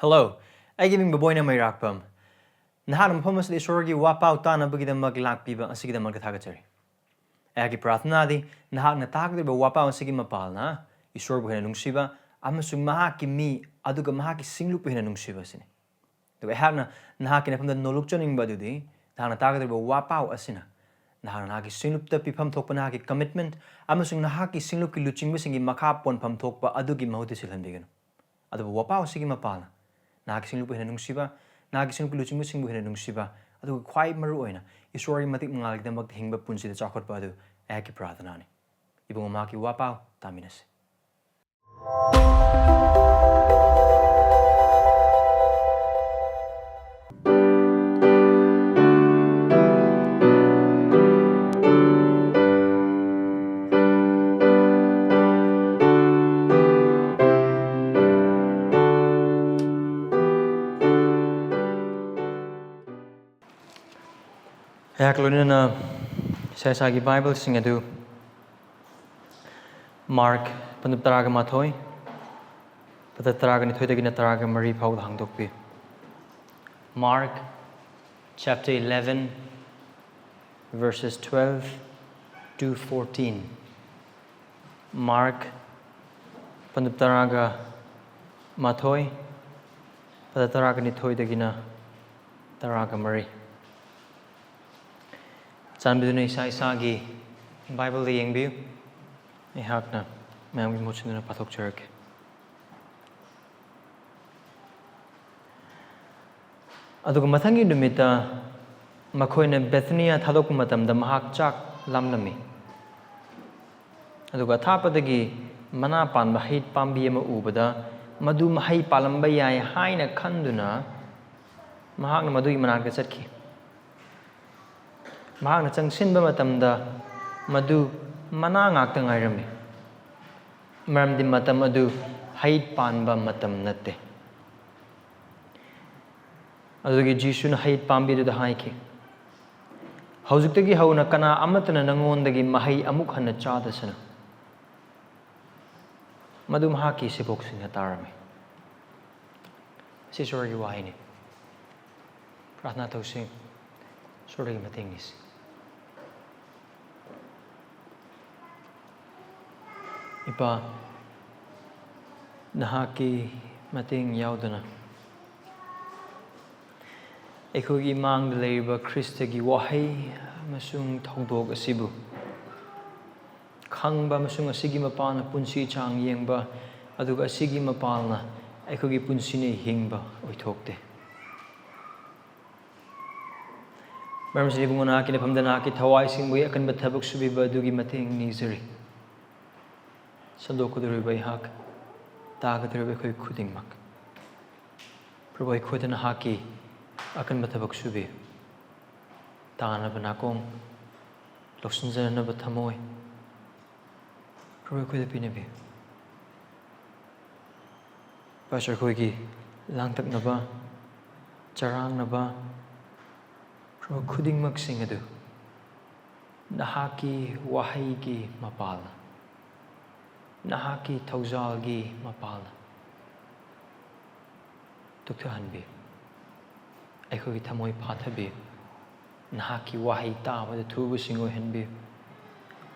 Hello, I giving Boboy na may rakpam. Nahanam pumas di sorgi wapaw tana bagida maglak piba ang sige magkatagachari. Agi prathna di nahak na takdi ba wapaw ang sige mapal na isor buhay na nungsiba amasung mahaki mi aduga mahaki singlu buhay na nungsiba sini. Diba hak na nahaki na pamda noluk choning ba dudi nahak na takdi ba wapaw asina. Nahak na nahaki singlup ta pipam tok pa nahaki commitment amasung nahaki singlup ki luching ba singi makapon pam tok pa adugi mahuti silhan bigano. Adu ba wapaw sige mapal na. Nahaki singlup buhay na nungsiba nahaki singlup ki luching ba sing buhay na nungsiba aduga kwai maru oina isori matik mangalig na magtihing ba punsi da chakot ba adu eki prathana ni. Ibang umaki wapaw taminas. Yaklunina na Sesagi Bible sing adu Mark panuptaraga mathoy patataraga ni thoy na taraga mari phau hangdokpi. Mark chapter 11 verses 12 to 14. Mark panuptaraga mathoy patataraga ni thoy na taraga mari. Chanbiba na isa-isagi Bible liyeng biyu ihak na mayang emotion na patok church. Aduga mathangi numita makoy na Bethania thadok matamda mahak chak lamnami. Aduga thapadagi manapan mahit pambi ama ubada madu mahai palamba yai haina khanduna mahak na madu imanaka chatki. Mahak na changsinba matamda madu mana ngakta ngairami. Maramdi matam adu hait panba matam natte. Adugi Jisu na hait pambi du haiki. Haujuktagi hauna kana amatana nangondagi mahai amuk hana chadasana. Madu mahaki sibok singa tarami. Si sorgi wahini. Prathna tausing sorgi matingis. Ipa Nahakki mating yaudana. Ekogi mang leba Khristagi wahei masung thongdog asibu. Khangba masung asigi mapana punsi chang yengba aduga asigi mapalna ekogi punsine hingba oithokte. Maramsini bungona Nahakki na pamda Nahakki thawai singbu akan bathabak subiba adugi mating nizari. Sadokuduriba ihak tagaduriba koi khudingmak. Prabhu ikhuda Nahakki akan batabak subi. Tana banakong loksunjana ba thamoi. Prabhu ikhuda pinabi. Pastor koigi langtak na ba charang na ba Prabhu khudingmak singadu. Nahakki wahaygi mapala. Nahakki thawjalgi mapala. Tuktahanbi. Aikhogi thamoi phathabi. Nahakki wahay tabada thuba singo henbi.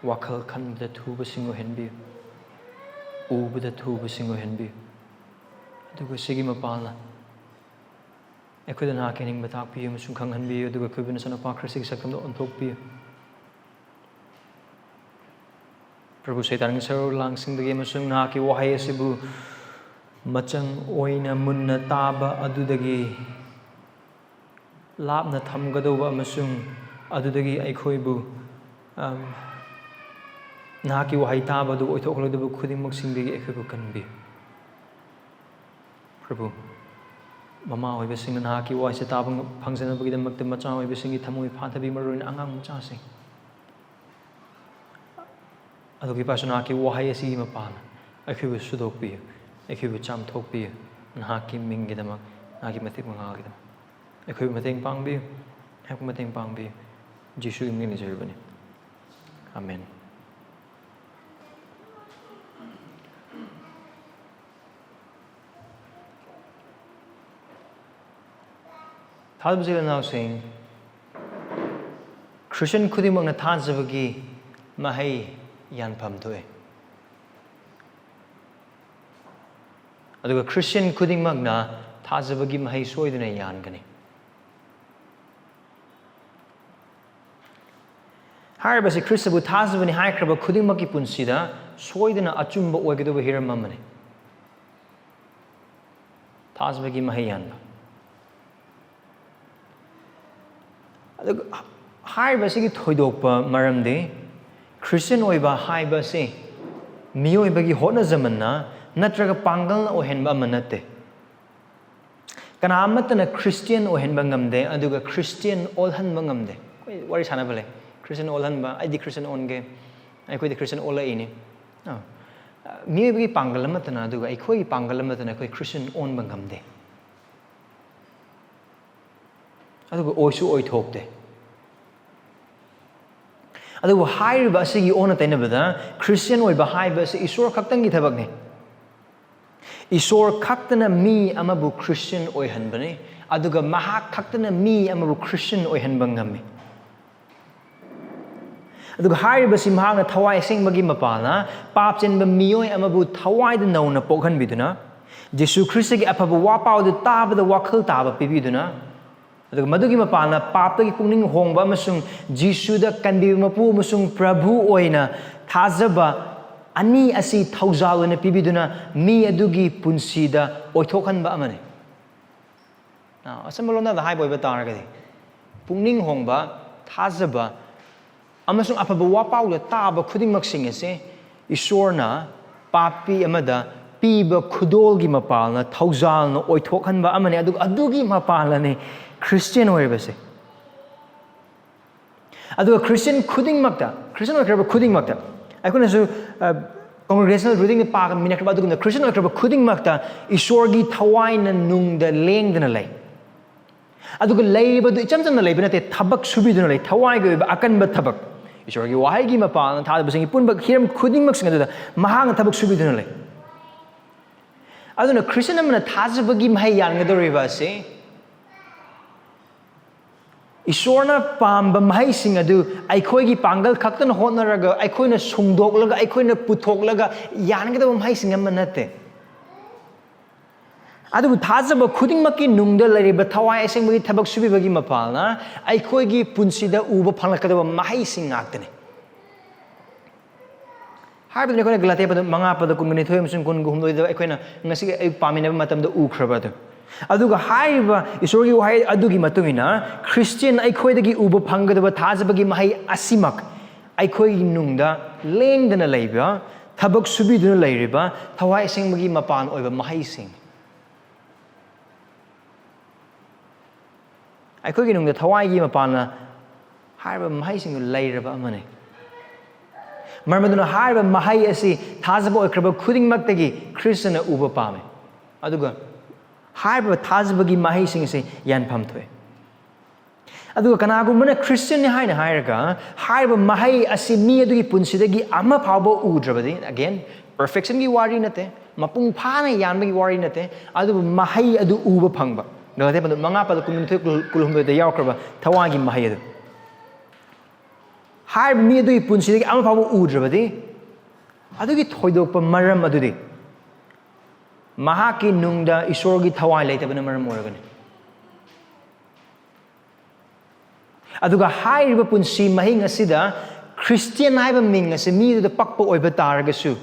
Wakhal khanbada thuba singo henbi. Ubada thuba singo henbi. Aduga sige mapala. Aikhoda Nahakki ning batakpi amasung khanghanbi aduga khubina sanapa Khristagi sakamda onthokpi. Prabhu Saitanang saro langsingdagi amasung Nahakki wahai asibu machang oina munna taba adudagi lapna thamgadova amasung adudagi aikhoibu Nahakki wahai taba adu oithoklodabu khudingmak singdagi aikhoibu kanbi. Prabhu mama oibasingna Nahakki wahai se taba phangjanabagidamagta macha oibasingi thamoi phathabi maruin angang machasing. Adugi pasu Nahakki wahai asigi mapana aikhoibu sudokpi aikhoibu chamthokpi Nahakki minggidamak Nahakki matik mangagidamak aikhoibu mateng pangbi aikhoibu mateng pangbi Jisu imini jaribani. Amen. Thajabasa now saying Christian khudingmakna thajabagi mahei yanpham thoe. Aduga Christian khudingmakna thajabagi mahei soiduna yangani. Haribasi Christabu thajabani haikraba khudingmakki punsida soiduna achumba oigaduba hiramamani. Thajabagi mahei yanba. Haribasi thoidokpa maramdi Christian oiba haibasi miyoibagi hotna zamanna natraga pangal ohenba manate. Kana amatana Christian ohenba ngamde aduga Christian olhanba ngamde. Wari sanabale Christian olhanba I di Christian onge I koi di Christian ola ini. No. Miyoibagi pangal amatana aduga I koi pangal amatana koi Christian onba ngamde. Aduga oisu oithok de. Aduga hairiba asigi ona tainabada Christian oiba haiba asi isor khaktangi thabakni. Isor khaktana mi amabu Christian oihanbani. Aduga mahak khaktana mi amabu Christian oihanba ngami. Aduga hairiba si mahakna thawai sengbagi mapana pap chenba miyoi amabu thawai da nauna pokhanbiduna Jesu Khristagi aphaba wapau da tabada wakhal taba pibiduna aduga madugi mapana paptagi pungning hongba amasung Jesu da chanbiba amasung Prabhu oina thajaba ani asi thawjaluna pibiduna mi adugi punsida oithokhanba amane. Now asambalona da hai boiba taragadi pungning hongba thajaba amasung aphaba wapau da taba khudingmaksing ase isorna papi amada piba khudolgi mapalna thawjalna oithokhanba amane adugi mapalane Christian oiribase. Aduga Christian khudingmakta Christian oikraba khudingmakta aikuna su congregational reading the park minakraba aduga Christian oikraba khudingmakta isorgi thawaina nungda lengdana lay. Aduga leibadu ichamchamna leibana te thabak subiduna lay thawaiga akanba thabak isorgi wahaigi mapalna thadabasingi punba hiram khudingmaksinga aduda mahanga thabak subiduna lay. Aduna Christian amana thajabagi mahei yangadoriba ase Isorna pamba mahai sing adu aikhoigi pangal khaktana hotnaraga aikhoina sungdoklaga aikhoina puthoklaga yangadaba mahai sing amanate adu thajaba khudingmakki nungda lariba thawai asengbagi thabak subibagi mapalna aikhoigi punsida uba phanglakadaba mahai sing ngaktane haibadne koina galate pada manga pada kungani thoyam sung kun gumdoi da aikhoina ngasi ay paminaba matamda ukhraba adu aduga haiba isorgi wahai adugi matungina Christian aikhoidagi uba phangadaba thajabagi mahai asimak aikhoigi nungda lengdana leiba thabak subiduna leiriba thawai sengbagi mapan oiba mahai sing aikhoigi nungda thawaigi mapana haiba mahai sing leiraba amane marmaduna haiba mahai asi thajaba oikraba khudingmaktagi Christian uba pame aduga Haiba thajabagi mahei sing se yanpham thoe. Aduga kanagumana Christian ni haina hairaga haiba mahei asi mi adugi punsidagi ama phawba udrabadi again perfection gi wari nate mapung phana yanbagi wari nate adu mahei adu uba phangba nagate padu manga padu kumin thoe kulhumbe da yawkraba thawagi mahei adu haiba mi adugi punsidagi ama phawba udrabadi adugi thoidokpa maram adudi Mahaki nungda isorgi thawai leitabana maram oragani. Aduga hairiba punsi mahing asida Christian haiba ming ase mi da pakpa oiba taragasu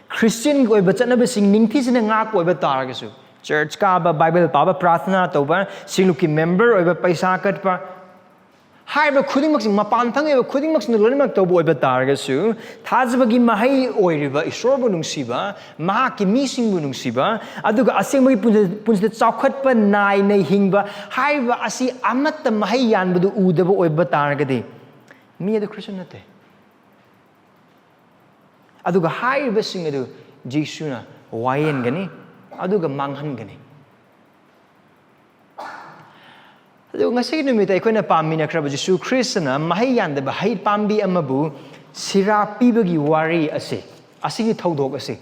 Christian oiba chanaba sing ningthisina ngak oiba taragasu church ka ba Bible pa ba prathna toba singluki member oiba paisa katpa haiba khudingmaksing mapanthang eba khudingmaksing lonimak toba oiba taragasu thajabagi mahei oiriba isorbu nungsiba mahaki misingbu nungsiba aduga asengmagi punsida chawkhatpa nai nei hingba haiba asi amatta mahei yanbadu udaba oiba taragadi mi adu Christian nate aduga haiba sing adu Jesuna wayengduna aduga manghangani aduga ngasi numita aikoina pamina kraba Jesu Khristana mahei yandaba hai pambi amabu sira pibagi wari ase asigi thodok ase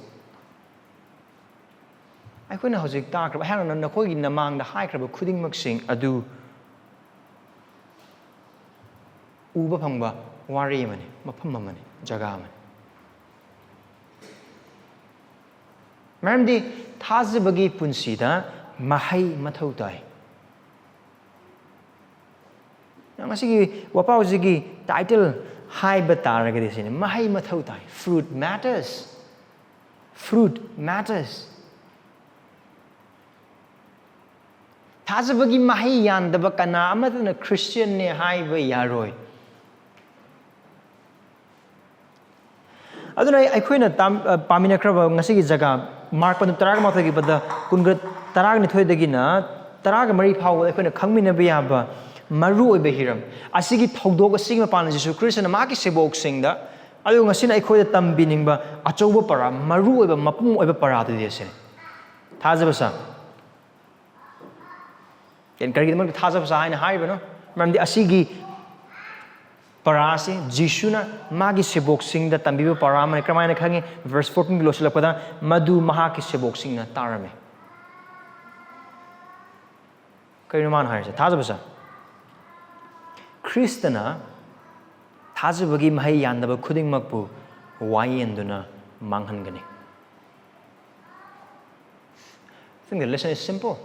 aikoina hojik ta kraba hana nakhoi namang da hai kraba khudingmaksing adu uba phangba wari mani mapham mani jaga mani maramdi thajabagi punsida mahei mathau tai ngasigi wapau jigi title high bataragadi sini mahei mathau tai fruit matters thajabagi mahei yandaba kana amadana Christian ne haiba yaroi aduna aikoina pamina kraba ngasigi jaga mark panu taraga mathagi bada kungra taraga ni thoidagi na taraga mari phaw aikoina khangmina biyaba maru oibe hiram asigi thodog asigi mapana Jesu Christ na maki sebok singda adu ngasina aikoida tambiningba achouba para maru oiba mapum oiba para du desene thajabasa ken karigi mang thajabasa haina haiba no mamdi asigi parase Jisuna magi sebok singda tambiba para man kramaina khangi verse 14 losilakpada madu mahaki sebok singna tarame kaino man haise thajabasa Khristana thajabagi mahei yandaba khudingmakpu wayengduna manghangani. I think the lesson is simple.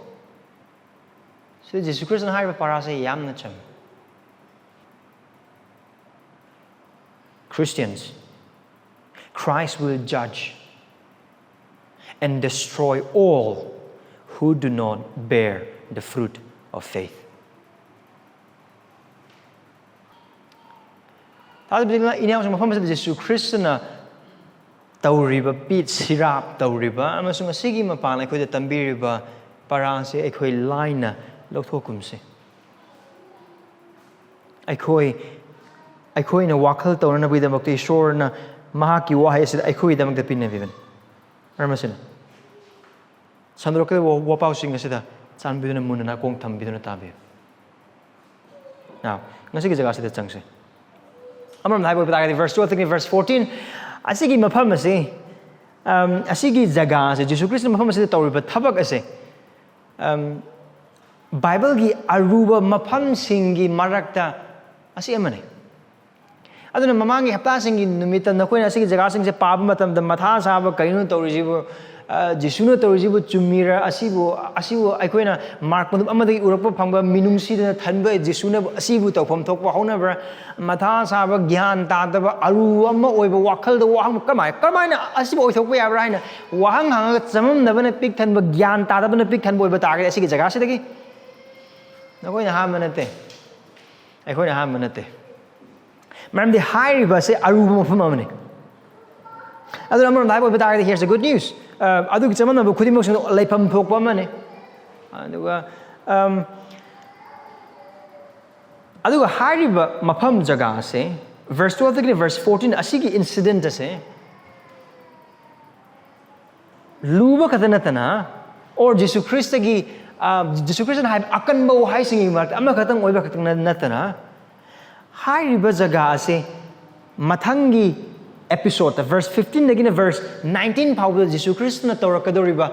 So Jesus Christ and haiba para say yamna cham. Christians, Christ will judge and destroy all who do not bear the fruit of faith. Thajabagi inyaw sa mafam sa Jesus Khristana tawriba pit sirap tawriba amasung asigi mapana aikoida tambiriba parang se aikoi laina lothokumse aikoi na wakhal tawna bida makti shor na mahaki wahai sida aikoi da magda pinnabiban armasina sandroke wapau singa sida chanbiduna munana kong thambiduna tabi now ngasigi jaga sida changse Amram Bible बताया verse 12 तक verse 14 asigi mafam ase asigi jaga ase Jesus Christ mafam ase tawriba thabak ase Bible gi aruba mafam singi marakta asi amane aduna mamangi hapta singi numita nakoina asigi jaga sing se paba matam da matha saba kainu tawrijibu Jisuna tawrijibu chumira asibu aikoina mark mandu amadi urapa phangba minungsi da thanba Jisuna asibu tawpham thokpa haunabra matha saba gyan tadaba aru amma oiba wakhal da wahang kamaina asibu oithok ya bra haina wahang hang chamam nabana pik thanba gyan tadaba na pik thanba oiba tagre asigi jaga sidagi nakoina ha manate aikoina ha manate maramdi hairiba se aru mafam amane adu amram Bible बताया here's the good news adu chamana bu khudimok sing leipam thokpa mane aduga hariba mafam jaga ase verse 12 to verse 14 asigi incident ase luba katanatana or Jesus Khristagi Jesus Christ hai akanba hai singi mark ama khatang oiba khatang natana hariba jaga ase mathangi episode verse 15 dagina verse 19 power Jesus Christ na torakadoriba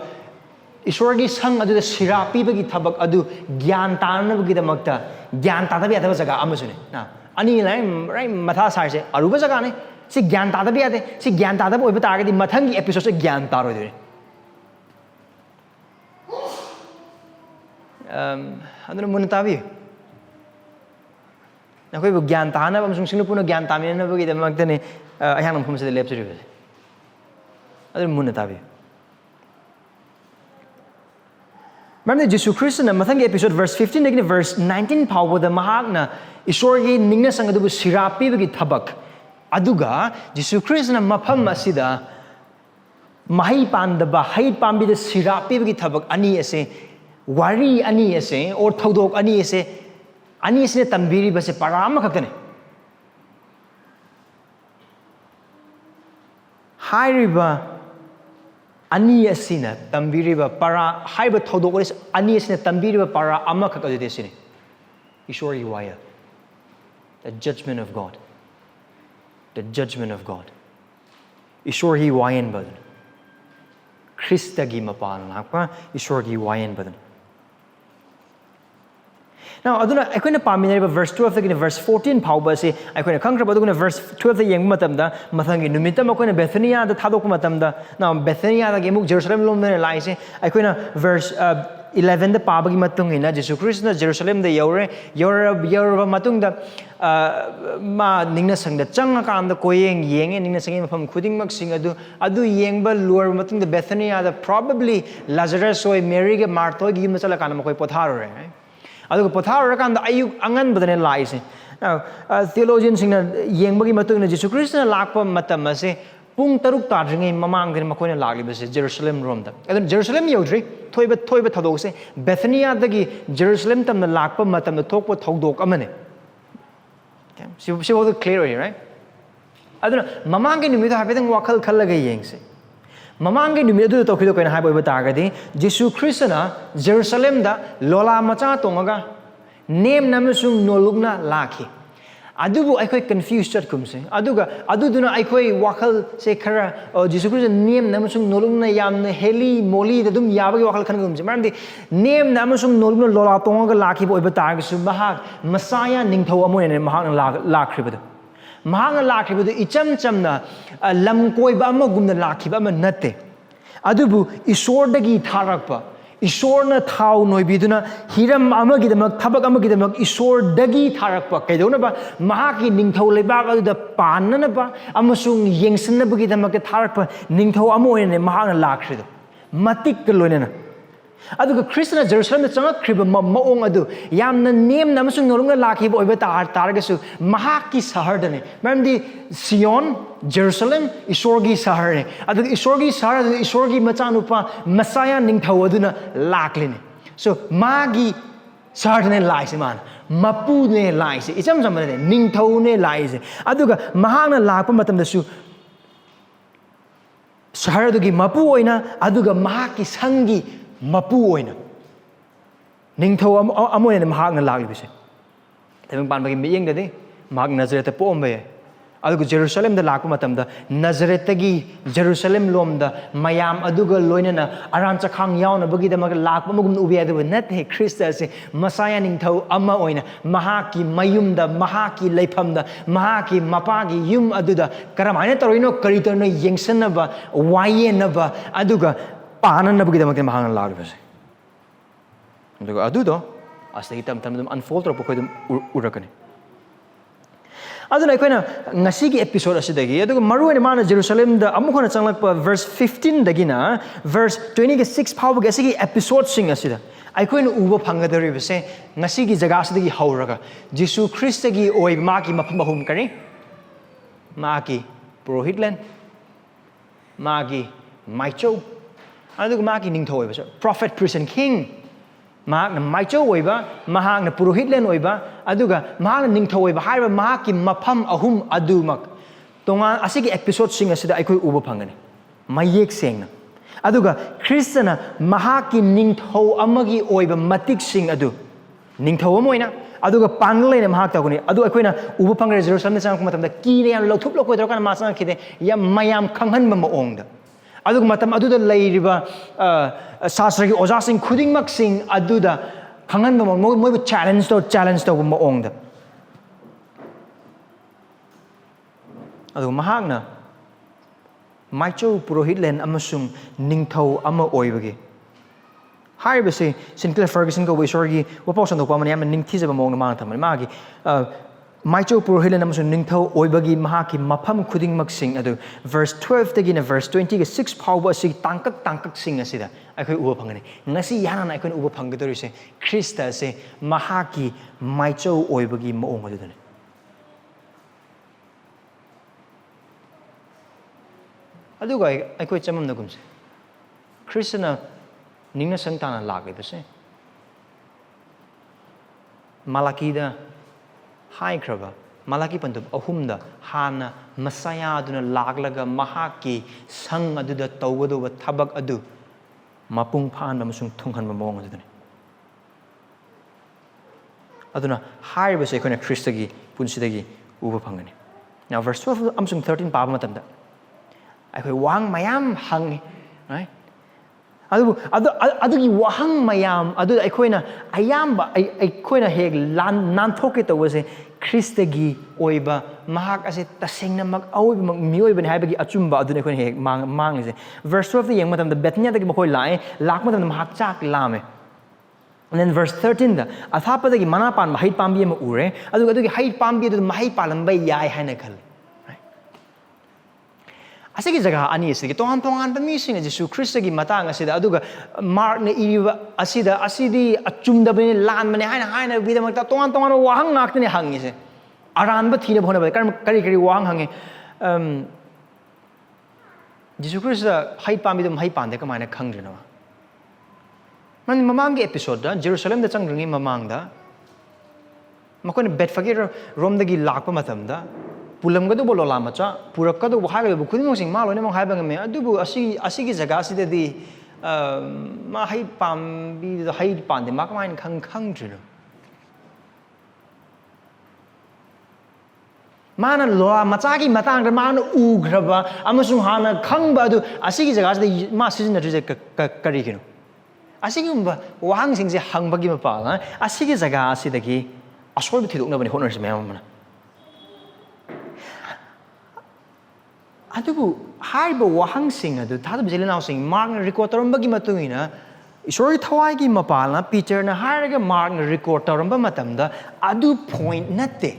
ishorgi sang adu sirapi bagi thabak adu gyan tarna bagi damakta gyan tadabi ataba jaga amasune na ani right matha sai se aruba jaga ne si gyan tadabi ate si gyan tadab oiba targadi mathangi episode se gyan taro de aduna muntabi nakoi bu gyan tahana amsung sinupuna gyan tamina bagi damakta ne ayang namphum se lepchiri be adu munatabi Mamne Jesus Christ na mathangi episode verse 15 dagina verse 19 power the mahagna ishorgi ningna sangadu sirapi bagi thabak aduga Jesus Christ na mafam asida mahai pandaba hai pambi the sirapi bagi thabak ani ase wari ani ase or thodok ani ase tambiri base parama khaktane hairiba ani asina tambiriba para haiba thodok ani asina tambiriba para ama khakadu desine ishori waya the judgment of God ishori wayan badan Khristagi mapan nakpa ishori wayan badan Now, aduna aikoina paminariba verse 12 dagina verse 14 phauba ase aikoina khangkraba aduna verse 12 da yengba matamda mathangi numitam akoina Bethania da thadokpa matamda now Bethania da gemuk Jerusalem lom na lai se aikoina verse 11 da pabagi matungina Jesus Christ na Jerusalem da yore matungda ma ningna sangda changa kam da koyeng yenge ningna sangi mafam khudingmakpu adu yengba luar matungda Bethania da probably Lazarus oi Mary ga Martha gi yum chala kana makoi potharore aduga potharora ayuk angan badane laise now theologians singna yengbagi matungna Jesus Christ na lakpa matam ase pung taruk tadringai mamang den makoina lagli base Jerusalem romda adun Jerusalem yodri thoiba thodok se Bethania dagi Jerusalem tamna lakpa matam na thokpa thodok amane okay she was clear here right aduna mamang ge numida habedang wakhal khallaga yengse Mamangi numidu to khido kaina haibo batagadi Jesus Khristana Jerusalem da lola macha tongaga name namasung nolugna lakhi adubu aikoi confused chat kumse aduduna aikoi wakhal se khara Jesus Christ name namasung nolugna yamna heli moli da dum yabagi wakhal khan kumse maramdi name namasung nolugna lola tongaga lakhi bo batagasu mahak Messiah ningthau amoine mahak lakribadu mahanga lakribadu icham chamna lamkoiba amagumna lakhiba ama natte adubu isordagi tharakpa isorna thau noibiduna hiram amagidamak thabak amagidamak isordagi tharakpa kaidona ba mahaki ningthau lebak aduda panna ba amasung yengsannabagidamak tharakpa ningthau amoine mahanga lakhridu matik loinena aduga Khristana Jerusalem da changa khriba maong adu yamna name namasung norunga lakhi bo oiba taragasu mahaki sahar dane mamdi Sion Jerusalem isorgi sahar ne adu isorgi sahar adu isorgi machanupa Messiah ningthau aduna lakline so magi sahar ne laise man mapu ne laise icham samane ningthau ne laise aduga mahana lakpa matam da su sahar adugi mapu oina aduga mahaki sangi mapu oina ningthau amoina mahakna laglibise tebeng pan bagi miyeng dadi mahak Nazareth pombe aduga Jerusalem da lakpa matamda Nazareth gi Jerusalem lomda mayam aduga loinana aran chakhang yauna bagi da mag lakpa magum ubi adu nat he Christa se Messiah ningthau ama oina mahaki mayumda mahaki leiphamda mahaki mapagi yum aduda karamaina torino karitorno yengsanaba wayenaba aduga panan bagi damak mahang lagbase aduga adudo astagi tam unfold ro pokoi dum urakani aduna aikoina ngasigi episode asidagi aduga maruina mana Jerusalem da amukhona changlakpa verse 15 dagina verse 26 phawba asigi episode sing asida aikoina uba phangadari base ngasigi jaga asidagi hauraga Jesus Khristagi oi maki mafam bahum kari maki purohitlen maki maicho aduga maki ningthau oiba prophet priest and king mahakna maicho oiba mahakna purohitlen oiba aduga mahakna ningthau oiba haiba mahaki mafam ahum adumak tonga asigi episode sing asida aikoi uba phangani mayek sengna aduga Khristana mahaki ningthau amagi oiba matik sing adu ningthau amoina aduga panglene mahak taguni adu aikoina uba phangre Jerusalem chang matamda kine yan lokhup lokoi dorkan ma chang khide yam mayam khanghan ma ongda aduga matam aduda leiriba sasragi ojasing khudingmak sing aduda khangan mo challenge to mo ongda aduga mahakna maicho purohitlen amasung ningthau ama oibagi haibase Sinclair Ferguson go wisorgi waposan do pamani am ningthijaba mo na mang thamani magi maicho purohitlen amasung ningthau oibagi mahaki mafam khudingmak sing adu verse 12 dagina verse 20 ga 6 phawba sig tangkak sing asida aikoi uba phangani ngasi yana aikoi uba phanggadori se Christa se mahaki maicho oibagi moong adudane aduga aikoi chamam nagumse Khristana ningna sangtana lagbase malakida hai kraba malaki pandum ahumda hana Messiah aduna laglaga mahaki sang aduda tawadu thabak adu mapung phan amasung thunghan mamong adune aduna haibase kona Khristagi punsidagi uba phangani now verse 12 amasung 13 paba matamda aikoi wang mayam hang right Adugi wahang mayam, adu aikoina ayamba aikoina heg nanthok it was a Khristagi oiba mahak as it tasing na mag awib mag mioy ban habagi achumba adu aikoina heg mang is verse 12 the yang matam the betnya the makoi lai lak matam the mahak chak lame. And then verse 13 the athapa the manapan mahai pambi ma ure adu hai pambi the mahai palambay yai hanakal. Asigi jaga ani asigi tongan pa mising Jesu Khristagi matang asida aduga mark na iriba asida asidi achumda bani lan mane haina bida makta tongan wahang ngakte ne hangi se aran ba thina bhona ba kari wahang hange Jesu Christa hai pami dum hai pande kamaina khangjena man mamang ge episode da Jerusalem da changringi mamang da makone betfagir rom dagi lakpa matam da pulam gadu bolo lama cha purak kadu haga bu khuding sing malo ne mong haiba ngame adubu asigi jaga si di ma hai pam bi da hai pande mak main khang jino mana loa machagi matang da mana ugraba amasung hana khangba adu asigi jaga si ma season na je kari kino asigi umba wahang sing je hangbagi ma pa asigi jaga si dagi asol bi thidok na bani honor se me mana adubu haiba wahang sing adu thadab jelena sing mark na record torambagi matuina isori thawaigi mapalna picture na haraga mark na record toramba matamda adu point natte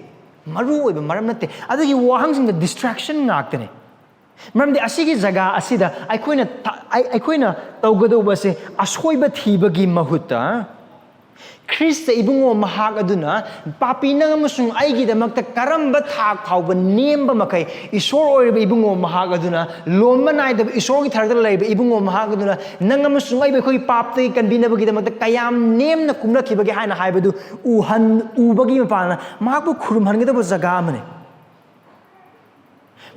maru oiba maram natte adugi wahang sing da distraction ngaktene maramdi asigi jaga asida aikoina tawgado base asoiba thibagi mahutta Khrista ibungo mahak aduna papi nang amasung aigi damakta karamba thak phawba nemba makai isor oiriba ibungo mahak aduna lomba naida isor gi tharda laiba ibungo mahak aduna nang amasung aiba khoi papte kanbinabagi damakta kayam nemna kumna khibagi haina haibadu ubagi mapana mahakbu khurum hangeda ba jaga amane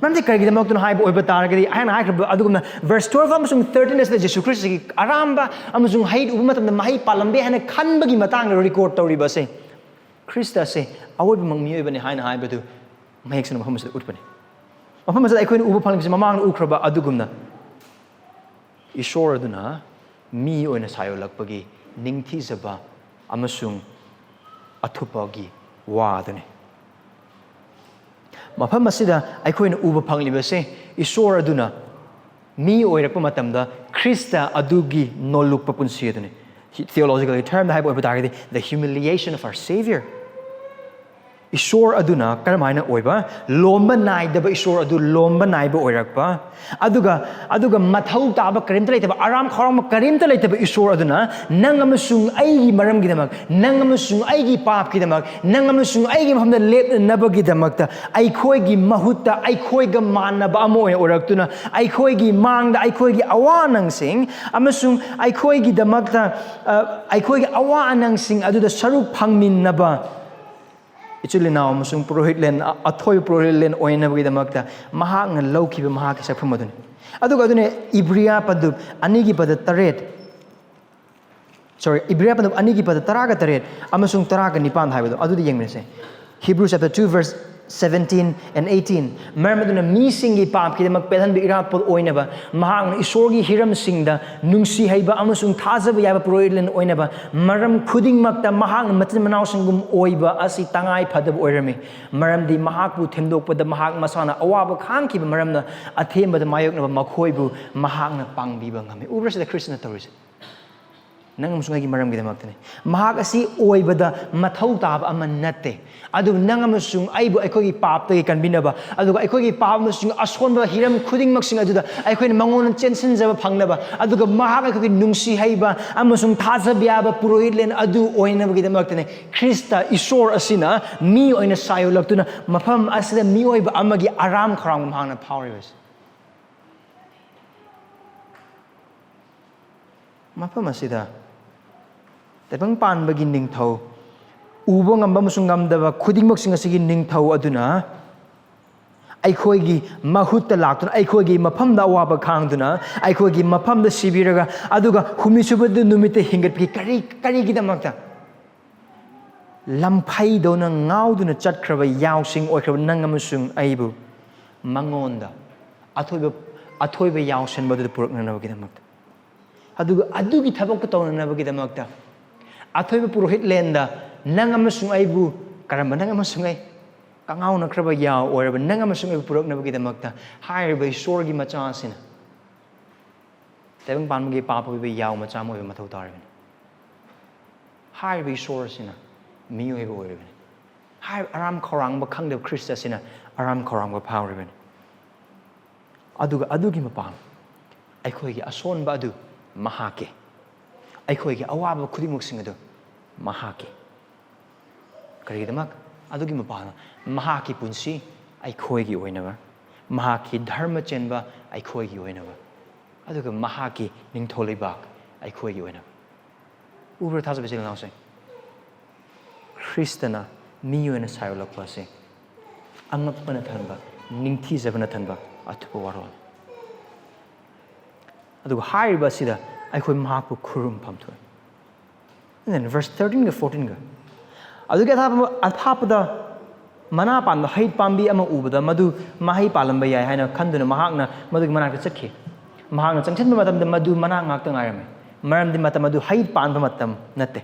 Mamdi karigi damak tun haiba oiba taragadi haina haikra adugumna verse 12 amasung 13 as the Jesu Christ gi aramba amasung haid uba matamda mahai palambe haina khanbagi matang record tawriba se Christa se awoiba mangmi oiba ne haina haibadu mahek sana mahamasada utpane mahamasada aikoina uba phalangsi mamang ukraba adugumna ishor aduna mi oina sayolakpagi ningthizaba amasung athupagi wa adune Mafam asida aikoina uba phanglibase isor aduna mi oirakpa matamda Khrista adugi nolukpa punsi adune theologically term the haiba oiba the humiliation of our Savior isor aduna karamaina oiba lomba naidaba isor adu lomba naiba oirakpa aduga mathau taba karimta leitaba aram khoram karimta leitaba isor aduna nang amasung aigi maram gidamak nang amasung aigi pap gidamak nang amasung aigi mahamda let nabagi damakta aikoigi mahutta aikoiga manaba amoy oraktuna aikoigi mangda aikoigi awanang sing amasung aikoigi damakta aikoigi awanang sing aduda saruk phangminnaba Actually now amasung purohit len athoy purohit len oina bagi damakta mahak nga lawkiba mahak sa phamadun aduga adune Ibria padub anigi pada taret Ibria padub anigi pada taraga taret amasung taraga nipan haibado adudi yengmese Hebrews chapter 2 verse 17 and 18 Mermaduna mi singi pap ki damak pelan bi irapol oina ba mahak na isorgi hiram singda nungsi haiba amasung thajaba yaba purohit len oina ba maram khudingmakta mahak na matin manaw singum oiba asi tangai phadab oirami maramdi mahakbu themdokpada mahak masana awaba khangkiba maramna athembada mayokna makhoibu mahak na pangbiba ngami ubrasida Khristana tawris nang amasung maram gidamakne mahak asi oibada mathau tab ama natte adu nang amasung aibu aikogi pap te kanbinaba aduga aikogi pap amasung asonba hiram khuding maksing aduda aikoin mangon chensin jaba phangnaba aduga mahak aikogi nungsi haiba amasung thajabyaba purohit len adu oina gidamakne Khrista isor asina mi oina sayolaktuna mafam asida mi oiba amagi aram kharang mahana phawribas mafam asida Tapang pan bagi ningthau ubo ngamba musung ngamdaba khudingmak sing asigi ningthau aduna aikhoigi mahutta laktuna aikhoigi mafamda awaba khangduna aikhoigi mafamda sibiraga aduga humisubadu numite hingatpi kari gidamakta lamphai dona ngauduna chatkraba yausing oikraba nangamusung aibu mangonda athoiba yaushan badu puraknana gidamakta adugi thabak to na bagi damakta athoi purohit lenda nang amasung aibu karamba nang amasung ai kangau na kraba yaw or nang amasung ai purok na bagi damakta hai bai sorgi macha sina tebang pan magi pa bai yaw macha mo mathau tar hai bai sor sina miyo ai bo hai aram khorang ba khang de Khrista sina aram khorang ba phau ri adugi mapam aikhoi gi ason ba adu mahake aikhoi gi awaba khudimuk sing adu mahake kari damak adugi mapam mahaki punsi aikhoi gi oinaba mahaki dharma chenba aikhoi gi oinaba aduga mahaki ningtholai bak aikhoi gi oinaba ubra thajabasa na se Khristana miyoina sayolakpa se angapana thanba ningthi jabana thanba athupa waron aduga haiba sida aikhoi mahakpu khurum phamthoi and then verse 13 ga 14 ga aduga athapada mana pan hait pambi ama ubada madu mahai palamba yai haina khanduna mahakna madu manakta chakhi mahakna changchenba matamda madu mana ngakta ngairame maramdi matam madu hait panba matam natte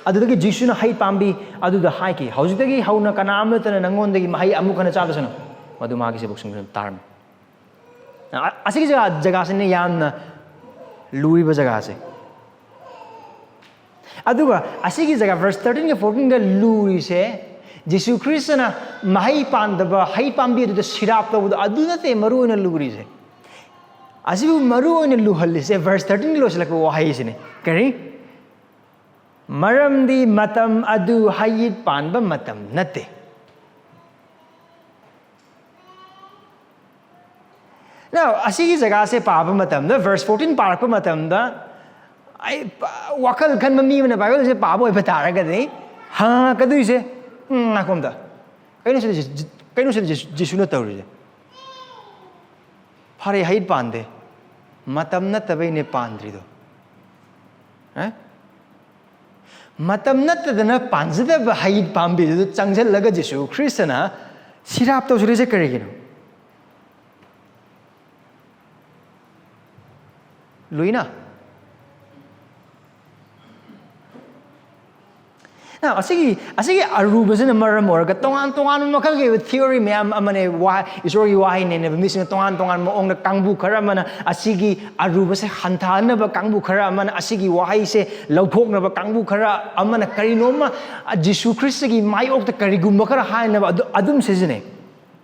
adudagi jisuna hait pambi aduda haiki haujidagi hauna kanamna tana nangondagi mahai amukana chalasana madu magi se boksung tarm asigi jaga se ne yamna luiba jaga se aduga asigi jaga verse 13 ga 14 ga lui se Jesu Khristana mahai pandaba hai pambi aduda sirap tawuda aduna te maru na luri se asibu maru na luhalli se verse 13 lo selak wahai sine kari maramdi matam adu hayit panba matam nate now asigi jaga se papa matam da verse 14 parpa matam da ai wakhal khan mami na bible se pabo batara ga de ha kadu se nakom da kaino se Jesu na tawri phare hayit pande matam na tabai ne pandri do matam natadana panjada ba hayit pambi du changjal laga Jesu Khristana sirap to sure se karigino luina now asigi arubasina maram or ga tongan makal ge theory ma'am amane why isori why ne ne missing tongan mo ong na kangbu khara mana asigi arubase hantana ba kangbu khara mana asigi why se lauthok na ba kangbu khara amana karinoma Jesu Christ gi mai ok ta karigum khara ha na adum sejine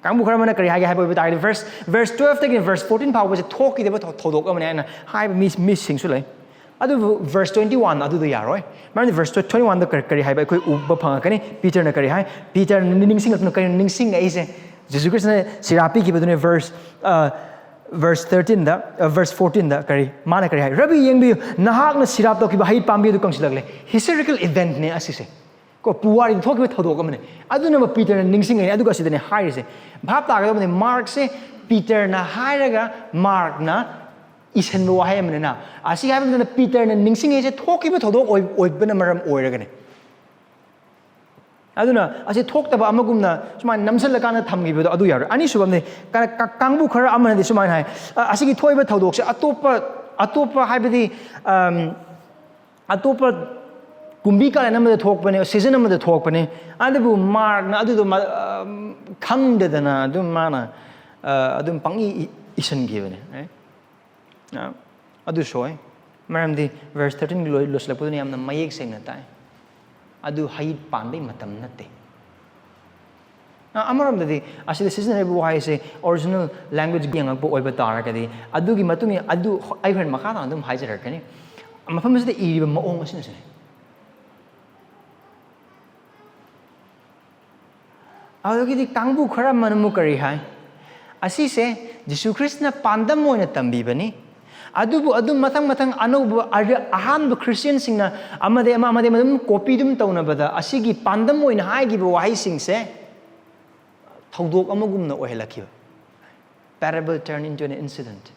kangbu khara mana kari ha ga ba ta verse 12 ta verse 14 power was talk de ba thodok amane na ha missing su lai adu verse 21 adu do yaroi mari verse 21 da kari hai ba koi ubba phanga kani Peter na kari hai Peter ningsing na kari ningsing ai se Jesus Christ na sirapi ki badune verse 13 da verse 14 da kari mana kari hai rabi yengbi nahak na sirap to ki ba hai pambi du kangsilagle historical event ne asise ko puwari thoki ba thodok amane adu na Peter na ningsing ai adu ka sidane hai se bhap ta ga ne Mark se Peter na hai raga Mark na isen lo hai amne na asi hai na Peter na ningsing ai se thoki ba thodok oi bana maram oiragane aduna asi thokta ba amagumna sumai namsal kana thamgi ba adu yar ani subam ne kangbu khara amana de sumai hai asi gi thoi ba thodok se atopa hai badi atopa kumbi ka na ma thok bane season ma thok bane adabu Mark na adu do khangde dana adum mana adum pangi isen gi bane adu soy maramdi verse 13 lo slapudni amna mayek seng na tai adu hayit panbe matam natte amaram dadi asida season ebu why say original language gi angak bo oiba tar ka di adu gi matungi adu ai friend makha ta dum haijar kani mafam se iri ba maong asina se adu gi di kangbu khara manamu kari hai asi se Jesu Christ na pandam moina tambi bani adubu adum matang anobu ahan bu Christian singna amade madum copy dum tauna bada asigi pandam moina hai gi bu wai sing se thodok amagum na ohelakhi parable turn into an incident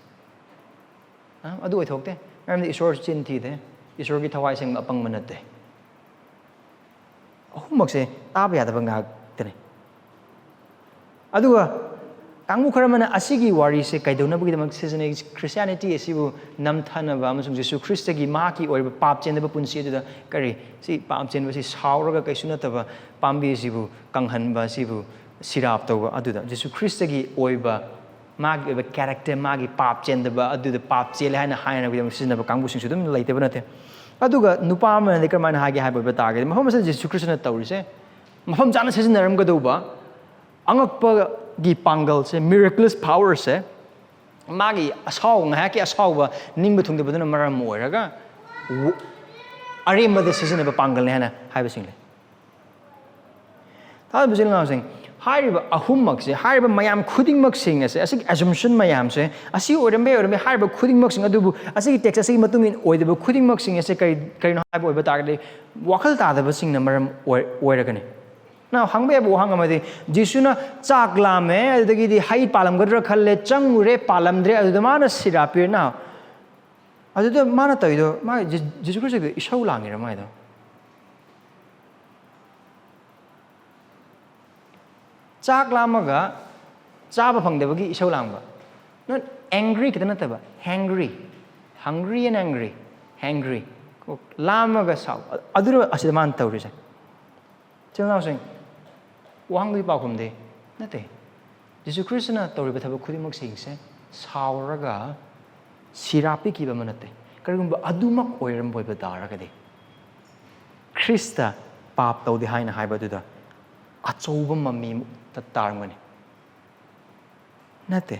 adu oithok te am the isor chin thi de isor gi thawai sing apang manate ahum se tab ya da banga tene aduga Kangmu karamana asigi wari se kaidona bagi damak season Christianity asibu namthana ba amasung Jesu Khristagi maki or pap chen ba punsi da kari si pap chen ba si sauraga kaisuna taba pambi asibu kanghan ba asibu sirap to aduda Jesu Khristagi oiba magi oiba character magi pap chen da ba aduda pap chele haina haina bagi damak season ba kangmu sing sudum laite ba nate aduga nupa ma ne karmana hagi ha ba target mahom sa Jesu Christna tawrise mahom jana season naram ga do ba angakpa gi pangal se miraculous power se magi asaw ngaki asaw ba ning bathung de baduna maram oiraga aremba de season ba pangal ne hana haiba single ta bizil nga sing haiba ahummak se haiba mayam khudingmak sing se asig assumption mayam se asi orambe haiba khudingmak sing adubu asigi text asigi matungin oidaba khudingmak sing se kai no haiba oiba tagde wakhal ta da ba sing na maram oiraga ne Now, hangbe bu hangamadi Jisuna chaklame adagi di hai palam gadra khalle changure palamdre adudamana sirapir now aduda mana toido ma Jesu Christ ge isau langira mai do chaklamaga chaba phangdebagi isau langba not angry kitana taba hungry and angry hungry lamaga sau adura asidaman tawrise chilna sing Wang pa kumde nate Jesu Khristna toriba thaba khudimak singse sauraga sirapi ki ba manate karigumba adumak oiram boiba daraga de Khrista pap tawdi haina haiba duda achouba mami tatarmani nate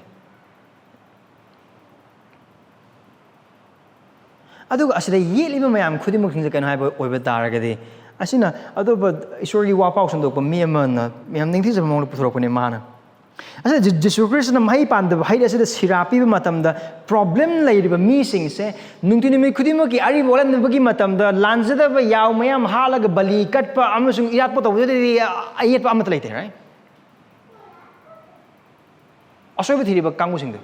aduga asida yeliba mayam khudimak singse kan haiba oiba daraga de asina adoba isori wapau sandok mi amana mi am ningthi jam mong puthro pune mana asa Jesu Christ na mai pan da hai asida sirapi ba matam da problem lai riba mi sing se nungti ni mi khudima ki ari bolan na bagi matam da lanjada ba yaw mayam halaga bali kat pa amasung iyak pa to de ayet pa amat laite right asoi ba thiri ba kangu sing de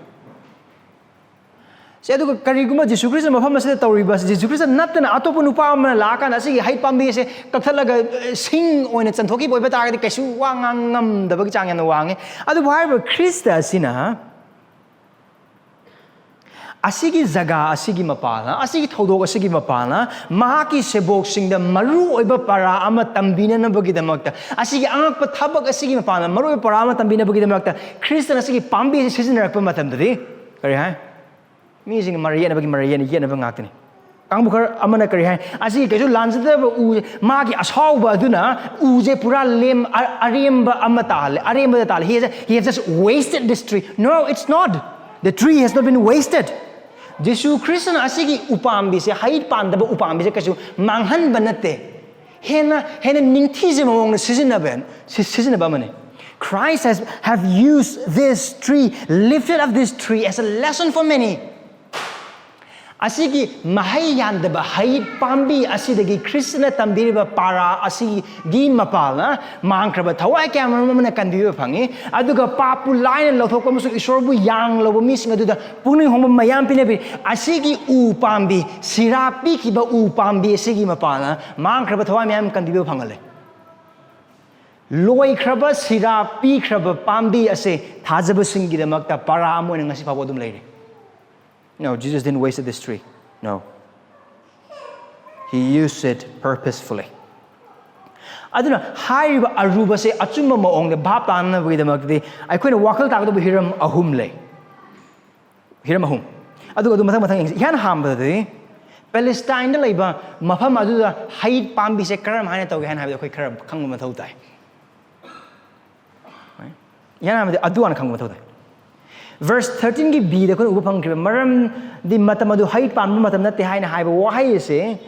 se adu kariguma Jesu Christ mafam asida tawriba Jesu Christ natna atopu nupa ma laka na sigi hai pambi se kathalaga sing oina chanthoki boiba targa kaisu wangam da bagi changyan wange adu bhaiba Christ asina asigi zaga asigi mapala asigi thodok asigi mapala mahaki sebok singda maru oiba para ama tambina na bagi damakta asigi angak pa thabak asigi mapala maru oiba para ama tambina bagi damakta Christ asigi pambi se season rakpa matam dadi kari hai Meaning Maria na bagi Maria ni yan na bang acting. Kang bukar amana kari hai. Asi kaso lanjada ba u magi asaw ba duna uje pura lem aremba amatale aremba tal. He has just wasted this tree. No, it's not. The tree has not been wasted. Jesu Khristna asigi upambi se hait pan da ba upambi se kaso manghan banate. Hena ningthi je mong season ba mane. Christ have used this tree, lifted up this tree as a lesson for many. Asigi mahei yandaba hai pambi asidagi Khristna tambiriba para asigi gi mapala mangkraba thawai kamamana kandiba phangi aduga papu line lothokpa musu isorbu yang lobo mising aduda pungning hom mayam pinabi asigi u pambi sirapi kiba u pambi asigi mapala mangkraba thawai mayam kandiba phangale loi kraba sirapi kraba pambi ase thajabasing gi damakta para amoi ngasi pabodum leire No, Jesus didn't waste this tree. No. He used it purposefully. Aduna haiba aruba se achumba maong de bhap tanna bagi damakti aikoina wakhal tagdo hiram ahum le. Hiram ahum. Adu mathang yan hamba de Palestine da leiba mafam aduda hait pambi se karam haina tawge han habi khoi karam khangma mathau tai. Yan hamba de aduan khangma mathau tai. Verse 13 ki B da kun upang kriba maram di matamadu hait pam matam na te haina haiba wahai se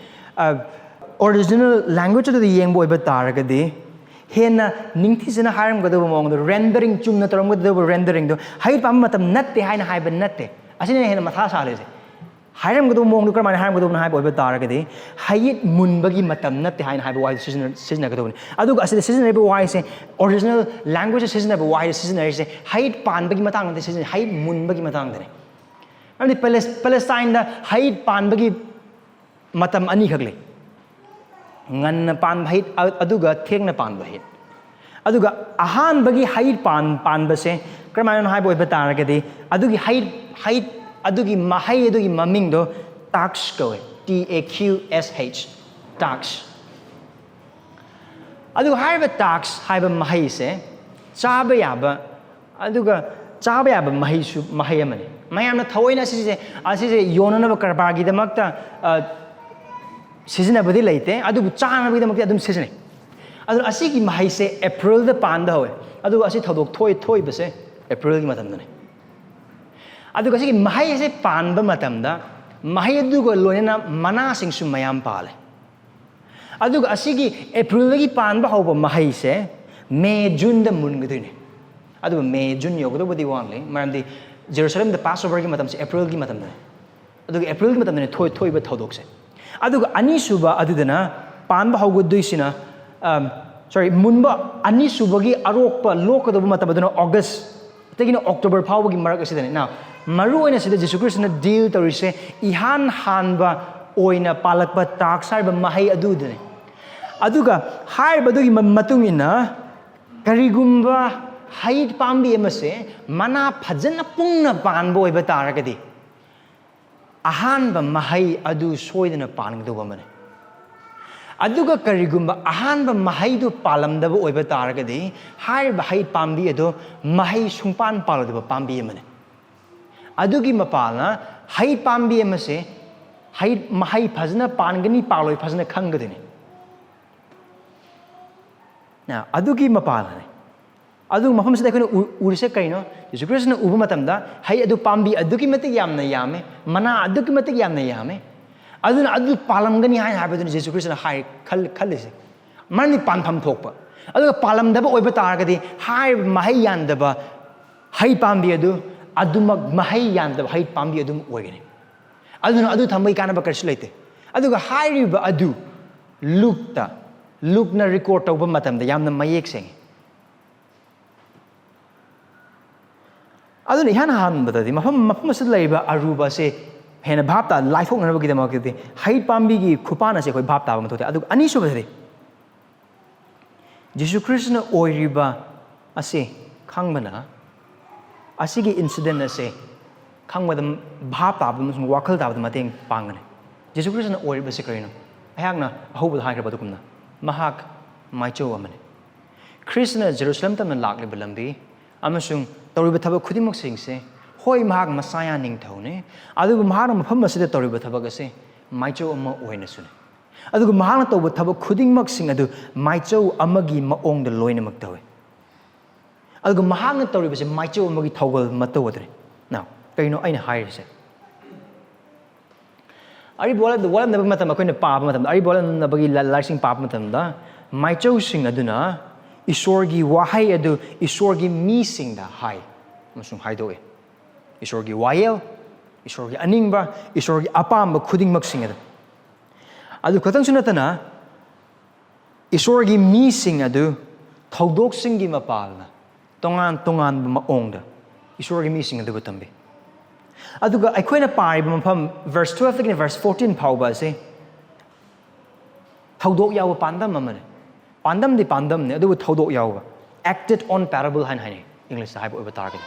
original language of the yang boy bataraga de hena ningthi sena haram gado mong the rendering chung na taram gado rendering do hait pam matam natte haina haiba natte asina hena matha sale se haram gado mong du karman haram gado na haiba bataraga de hait munbagi matam natte haina haiba wai season gado adu asina season haiba wai se original language season haiba wai season se hait pan bagi matang de season hait munbagi matang de amni Palestine da hait pan bagi matam ani khagle ngan pan hait aduga thengna pan ba hit aduga ahan bagi hait pan ba se ꯀꯔꯝꯍꯥꯏꯅ ꯍꯥꯏꯕ ꯑꯣꯏꯕ ꯇꯥꯔꯒꯗꯤ ꯑꯗꯨꯒꯤ ꯍꯩ ꯑꯗꯨꯒꯤ mahei ꯑꯗꯨꯒꯤ ꯃꯃꯤꯡꯗꯣ tax ꯀꯧꯋꯦ TAQSH tax ꯑꯗꯨꯒ ꯍꯥꯏꯔꯤꯕ tax ꯍꯥꯏꯕ maheiꯁꯦ ꯆꯥꯕ ꯌꯥꯕ ꯑꯗꯨꯒ ꯆꯥꯕ ꯌꯥꯕ mahei ꯑꯃꯅꯤ ꯃꯌꯥꯝꯅ ꯊꯑꯣꯏꯅ ꯑꯁꯤꯁꯦ ꯌꯣꯟꯅꯅꯕ ꯀꯔꯕꯥꯔꯒꯤꯗꯃꯛꯇ ꯁꯤꯖꯤꯟꯅꯕꯗꯤ ꯂꯩꯇꯦ ꯑꯗꯨꯕꯨ ꯆꯥꯅꯕꯒꯤꯗꯃꯛꯇ ꯑꯗꯨꯝ ꯁꯤꯖꯤꯟꯅꯩ ꯑꯗꯨꯅ ꯑꯁꯤꯒꯤ maheiꯁꯦ ꯑꯦꯄ꯭ꯔꯤꯜꯗ ꯄꯥꯟꯕ ꯍꯧꯋꯦ ꯑꯗꯨꯒ ꯑꯁꯤ ꯊꯧꯗꯣꯛ ꯊꯣꯛꯏꯕꯁꯦ ꯑꯦꯄ꯭ꯔꯤꯜꯒꯤ ꯃꯇꯝꯗꯅꯤ ꯑꯗꯨꯒ ꯑꯁꯤꯒꯤ maheiꯁꯦ ꯄꯥꯟꯕ ꯃꯇꯝꯗ mahei ꯑꯗꯨꯒ ꯂꯣꯏꯅꯅ ꯃꯅꯥꯁꯤꯡꯁꯨ ꯃꯌꯥꯝ ꯄꯥꯜꯂꯦ ꯑꯗꯨꯒ ꯑꯁꯤꯒꯤ ꯑꯦꯄ꯭ꯔꯤꯜꯗꯒꯤ ꯄꯥꯟꯕ ꯍꯧꯕ maheiꯁꯦ ꯃꯦ ꯖꯨꯟꯗ ꯃꯨꯟꯒꯗꯣꯏꯅꯤ ꯑꯗꯨꯒ ꯃꯦ ꯖꯨꯟ ꯌꯧꯒꯗꯧꯕꯗꯤ ꯋꯥꯠꯂꯤ ꯃꯔꯝꯗꯤ ꯖꯦꯔꯨꯁꯥꯂꯦꯝꯗ ꯄꯥꯁ ꯑꯣꯚꯔꯒꯤ ꯃꯇꯝꯁꯦ ꯑꯦꯄ꯭ꯔꯤꯜꯒꯤ ꯃꯇꯝꯗꯅꯤ ꯑꯗꯨꯒ ꯑꯦꯄ꯭ꯔꯤꯜꯒꯤ ꯃꯇꯝꯗꯅꯤ ꯊꯣꯛꯏꯕ ꯊꯧꯗꯣꯛꯁꯦ ꯑꯗꯨꯒ ꯑꯅꯤꯁꯨꯕ ꯑꯗꯨꯗꯅ ꯄꯥꯟꯕ ꯍꯧꯒꯗꯣꯏꯁꯤꯅ ꯃꯨꯟꯕ ꯑꯅꯤꯁꯨꯕꯒꯤ ꯑꯔꯣꯛꯄ ꯂꯣꯛꯀꯗꯧꯕ ꯃꯇꯝ ꯑꯗꯨꯅ ꯑꯣꯒꯁꯇꯒꯤꯅ ꯑꯣꯛꯇꯣꯕꯔ ꯐꯥꯎꯕꯒꯤ ꯃꯔꯛ ꯑꯁꯤꯗꯅꯤ ꯃꯔꯨ ꯑꯣꯏꯅ ꯁꯤꯗ ꯖꯤꯁꯨ ꯈ꯭ꯔꯤꯁꯇꯅ ꯗꯤꯜ ꯇꯧꯔꯤꯁꯦ ꯏꯍꯥꯟ ꯍꯥꯟꯕ ꯑꯣꯏꯅ ꯄꯥꯜꯂꯛꯄ tax ꯍꯥꯏꯕ mahei ꯑꯗꯨꯗꯅꯤ ꯑꯗꯨꯒ ꯍꯥꯏꯔꯤꯕꯗꯨꯒꯤ ꯃꯇꯨꯡ ꯏꯟꯅ ꯀꯔꯤꯒꯨꯝꯕ ꯍꯩ ꯄꯥꯝꯕꯤ ꯑꯃꯁꯦ ꯃꯅꯥ ꯐꯖꯅ ꯄꯨꯡꯅ ꯄꯥꯟꯕ ꯑꯣꯏꯕ ꯇꯥꯔꯒꯗꯤ ꯑꯍꯥꯟꯕ mahei ꯑꯗꯨ ꯁꯣꯏꯗꯅ ꯄꯥꯟꯒꯗꯧꯕ ꯑꯃꯅꯤ ꯑꯗꯨꯒ ꯀꯔꯤꯒꯨꯝꯕ ꯑꯍꯥꯟꯕ maheidu ꯄꯥꯜꯂꯝꯗꯕ ꯑꯣꯏꯕ ꯇꯥꯔꯒꯗꯤ ꯍꯥꯏꯔꯤꯕ ꯍꯩ ꯄꯥꯝꯕꯤ ꯑꯗꯨ mahei ꯁꯨꯡꯄꯥꯟ ꯄꯥꯜꯂꯣꯏꯗꯕ ꯄꯥꯝꯕꯤ ꯑꯃꯅꯤ ꯑꯗꯨꯒꯤ ꯃꯄꯥꯜꯅ ꯍꯩ ꯄꯥꯝꯕꯤ ꯑꯃꯁꯦ mahei ꯐꯖꯅ ꯄꯥꯟꯒꯅꯤ ꯄꯥꯜꯂꯣꯏ ꯐꯖꯅ ꯈꯪꯒꯗꯣꯏꯅꯤ ꯑꯗꯨꯒꯤ ꯃꯄꯥꯜꯅꯤ ꯑꯗꯨꯒ ꯃꯐꯝꯁꯤꯗ ꯑꯩꯈꯣꯏꯅ ꯎꯔꯤꯁꯦ ꯀꯔꯤꯅꯣ ꯖꯤꯁꯨ ꯈ꯭ꯔꯤꯁꯇꯅ ꯎꯕ ꯃꯇꯝꯗ ꯍꯩ ꯑꯗꯨ ꯄꯥꯝꯕꯤ ꯑꯗꯨꯛꯀꯤ ꯃꯇꯤꯛ ꯌꯥꯝꯅ ꯌꯥꯝꯃꯦ ꯃꯅꯥ ꯑꯗꯨꯛꯀꯤ ꯃꯇꯤꯛ ꯌꯥꯝꯅ ꯌꯥꯝꯃꯦ ꯑꯗꯨꯅ ꯑꯗꯨ ꯄꯥꯜꯂꯝꯒꯅꯤ ꯍꯥꯏꯕꯗꯨꯅꯤ ꯖꯤꯁꯨ ꯈ꯭ꯔꯤꯁꯇꯅ ꯈꯜꯂꯤꯁꯦ ꯃꯔꯝꯗꯤ ꯄꯥꯟꯐꯝ ꯊꯣꯛꯄ ꯑꯗꯨꯒ ꯄꯥꯜꯂꯝꯗꯕ ꯑꯣꯏꯕ ꯇꯥꯔꯒꯗꯤ ꯍꯥꯏꯔꯤꯕ mahei ꯌꯥꯟꯗꯕ ꯍꯩ ꯄꯥꯝꯕꯤ ꯑꯗꯨ ꯑꯗꯨꯃꯛ mahei ꯌꯥꯟꯗꯕ ꯍꯩ ꯄꯥꯝꯕꯤ ꯑꯗꯨꯝ ꯑꯣꯏꯒꯅꯤ ꯑꯗꯨꯅ ꯑꯗꯨ ꯊꯝꯕꯒꯤ ꯀꯥꯟꯅꯕ ꯀꯔꯤꯁꯨ ꯂꯩꯇꯦ ꯑꯗꯨꯒ ꯍꯥꯏꯔꯤꯕ ꯑꯗꯨ ꯂꯨꯛꯅ ꯔꯦꯀꯣꯔꯗ ꯇꯧꯕ ꯃꯇꯝꯗ ꯌꯥꯝꯅ ꯃꯌꯦꯛ ꯁꯦꯡꯉꯤ ꯑꯗꯨꯅ ꯏꯍꯥꯟ ꯍꯥꯟꯕꯗꯗꯤ ꯃꯐꯝ ꯑꯁꯤꯗ ꯂꯩꯔꯤꯕ ꯑꯔꯨꯕ ꯑꯁꯤ ꯍꯦꯟꯅ ꯚꯥꯞ ꯂꯥꯏꯊꯣꯛꯅꯅꯕꯒꯤꯗꯃꯛꯇꯗꯤ ꯍꯩ ꯄꯥꯝꯕꯤꯒꯤ ꯈꯨꯄꯥꯟ ꯑꯁꯤ ꯑꯩꯈꯣꯏ ꯚꯥꯞ ꯇꯥꯕ ꯃꯊꯧ ꯇꯥꯏ ꯑꯗꯨꯒ ꯑꯅꯤꯁꯨꯕꯗꯗꯤ ꯖꯤꯁꯨ ꯈ꯭ꯔꯤꯁꯇꯅ ꯑꯣꯏꯔꯤꯕ ꯑꯁꯤ ꯈꯪꯕꯅ ꯑꯁꯤꯒꯤ ꯏꯟꯁꯤꯗꯦꯟ ꯑꯁꯤ ꯈꯪꯕꯗ ꯚꯥꯞ ꯇꯥꯕꯗ ꯑꯃꯁꯨꯡ ꯋꯥꯈꯜ ꯇꯥꯕꯗ ꯃꯇꯦꯡ ꯄꯥꯡꯒꯅꯤ ꯖꯤꯁꯨ ꯈ꯭ꯔꯤꯁꯇꯅ ꯑꯣꯏꯔꯤꯕꯁꯤ ꯀꯔꯤꯅꯣ ꯑꯩꯍꯥꯛꯅ ꯑꯍꯧꯕꯗ ꯍꯥꯏꯈ꯭ꯔꯕ ꯑꯗꯨꯒꯨꯝꯅ ꯃꯍꯥꯛ ꯃꯥꯏꯆꯧ ꯑꯃꯅꯤ ꯈ꯭ꯔꯤꯁꯇꯅ ꯖꯦꯔꯨꯁꯥꯂꯦꯝ ꯇꯝꯅ ꯂꯥꯛꯂꯤꯕ ꯂꯝꯕꯤ ꯑꯃꯁꯨꯡ ꯇꯧꯔꯤꯕ ꯊꯕꯛ ꯈꯨꯗꯤꯡꯃꯛꯁꯤꯡꯁꯦ ꯍꯣꯏ ꯃꯍꯥꯛ ꯃꯁꯥꯌꯥ ꯅꯤꯡꯊꯧꯅꯤ ꯑꯗꯨꯕꯨ ꯃꯍꯥꯛꯅ ꯃꯐꯝ ꯑꯁꯤꯗ ꯇꯧꯔꯤꯕ ꯊꯕꯛ ꯑꯁꯤ ꯃꯥꯏꯆꯧ ꯑꯃ ꯑꯣꯏꯅꯁꯨꯅꯤ ꯑꯗꯨꯒ ꯃꯍꯥꯛꯅ ꯇꯧꯕ ꯊꯕꯛ ꯈꯨꯗꯤꯡꯃꯛꯁꯤꯡ ꯑꯗꯨ ꯃꯥꯏꯆꯧ ꯑꯃꯒꯤ ꯃꯑꯣꯡꯗ ꯂꯣꯏꯅꯃꯛ ꯇꯧꯏ ꯑꯗꯨꯒ ꯃꯍꯥꯛꯅ ꯇꯧꯔꯤꯕꯁꯤ ꯃꯥꯏꯆꯧ ꯑꯃꯒꯤ ꯊꯧꯒꯜ ꯃꯇꯧ ꯑꯗꯨꯅꯤ ꯀꯩꯅꯣ ꯑꯩꯅ ꯍꯥꯏꯔꯤꯁꯦ ꯑꯔꯤꯕ ꯋꯥꯠꯂꯝꯗꯕ ꯃꯇꯝ ꯑꯩꯈꯣꯏꯅ ꯄꯥꯕ ꯃꯇꯝꯗ ꯑꯔꯤꯕ ꯋꯥꯠꯂꯝꯗꯕꯒꯤ ꯂꯥꯏꯔꯤꯛꯁꯤꯡ ꯄꯥꯕ ꯃꯇꯝꯗ ꯃꯥꯏꯆꯧꯁꯤꯡ ꯑꯗꯨꯅ ꯏꯁꯣꯔꯒꯤ ꯋꯥꯍꯩ ꯑꯗꯨ ꯏꯁꯣꯔꯒꯤ ꯃꯤꯁꯤꯡꯗ ꯍꯥꯏ ꯑꯃꯁꯨꯡ ꯍꯥꯏꯗꯣꯛꯏ ꯏꯁꯣꯔꯒꯤ ꯋꯥꯌꯦꯜ ꯏꯁꯣꯔꯒꯤ ꯑꯅꯤꯡꯕ ꯏꯁꯣꯔꯒꯤ ꯑꯄꯥꯝꯕ ꯈꯨꯗꯤꯡꯃꯛꯁꯤꯡ ꯑꯗꯨ ꯈꯛꯇꯪꯁꯨ ꯅꯠꯇꯅ ꯏꯁꯣꯔꯒꯤ ꯃꯤꯁꯤꯡ ꯑꯗꯨ ꯊꯧꯗꯣꯛꯁꯤꯡꯒꯤ ꯃꯄꯥꯜꯅ ꯇꯣꯉꯥꯟ ꯇꯣꯉꯥꯟꯕ ꯃꯑꯣꯡꯗ ꯏꯁꯣꯔꯒꯤ ꯃꯤꯁꯤꯡ ꯑꯗꯨꯕꯨ ꯇꯝꯕꯤ ꯑꯗꯨꯒ ꯑꯩꯈꯣꯏꯅ ꯄꯥꯔꯤꯕ ꯃꯐꯝ verse 12ꯗꯒꯤꯅ verse 14 ꯐꯥꯎꯕ ꯑꯁꯤ ꯊꯧꯗꯣꯛ ꯌꯥꯎꯕ ꯄꯥꯟꯗꯝ ꯑꯃꯅꯤ ꯄꯥꯟꯗꯝꯗꯤ ꯄꯥꯟꯗꯝꯅꯤ ꯑꯗꯨꯕꯨ ꯊꯧꯗꯣꯛ ꯌꯥꯎꯕ acted on parable ꯍꯥꯏꯅ ꯍꯥꯏꯅꯩ ꯏꯪꯂꯤꯁꯇ ꯍꯥꯏꯕ ꯑꯣꯏꯕ ꯇꯥꯔꯒꯗꯤ